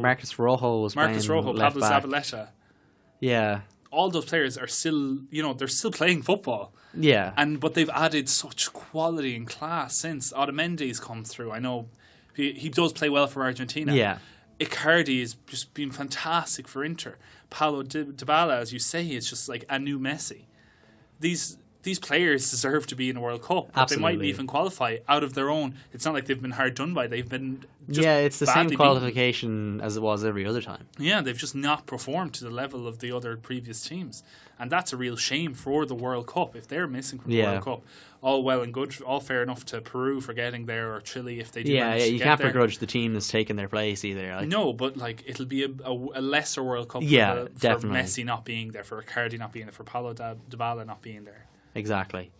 Marcus Rojo Pablo Zabaleta. Yeah. All those players are still, they're still playing football. Yeah. But they've added such quality and class since Otamendi's come through. I know he does play well for Argentina. Yeah. Icardi has just been fantastic for Inter. Paulo Dybala, as you say, is just like a new Messi. These players deserve to be in a World Cup. But they might even qualify out of their own. It's not like they've been hard done by. They've been it's the same qualification as it was every other time. Yeah, they've just not performed to the level of the other previous teams. And that's a real shame for the World Cup. If they're missing from the World Cup, all well and good, all fair enough to Peru for getting there or Chile if they do manage to you get can't there. begrudge the team that's taken their place either. No, but it'll be a lesser World Cup for definitely. Messi not being there, for Icardi not being there, for Paulo Dybala not being there. Exactly.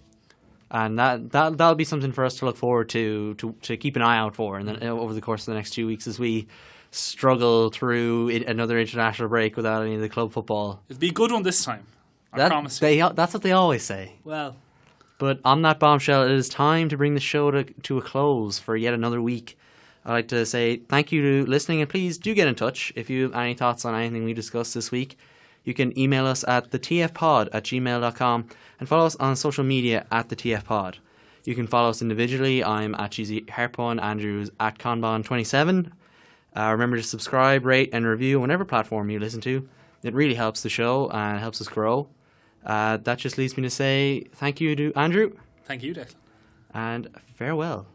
And that'll be something for us to look forward to keep an eye out for, and then over the course of the next 2 weeks as we struggle through another international break without any of the club football. It'll be a good one this time. I promise you. That's what they always say. Well, but on that bombshell, it is time to bring the show to a close for yet another week. I'd like to say thank you to listening, and please do get in touch if you have any thoughts on anything we discussed this week. You can email us at thetfpod@gmail.com and follow us on social media at thetfpod. You can follow us individually. I'm at GZ Harpon, Andrew's at Conbon27. Remember to subscribe, rate, and review on whatever platform you listen to. It really helps the show and helps us grow. That just leaves me to say thank you to Andrew. Thank you, Declan. And farewell.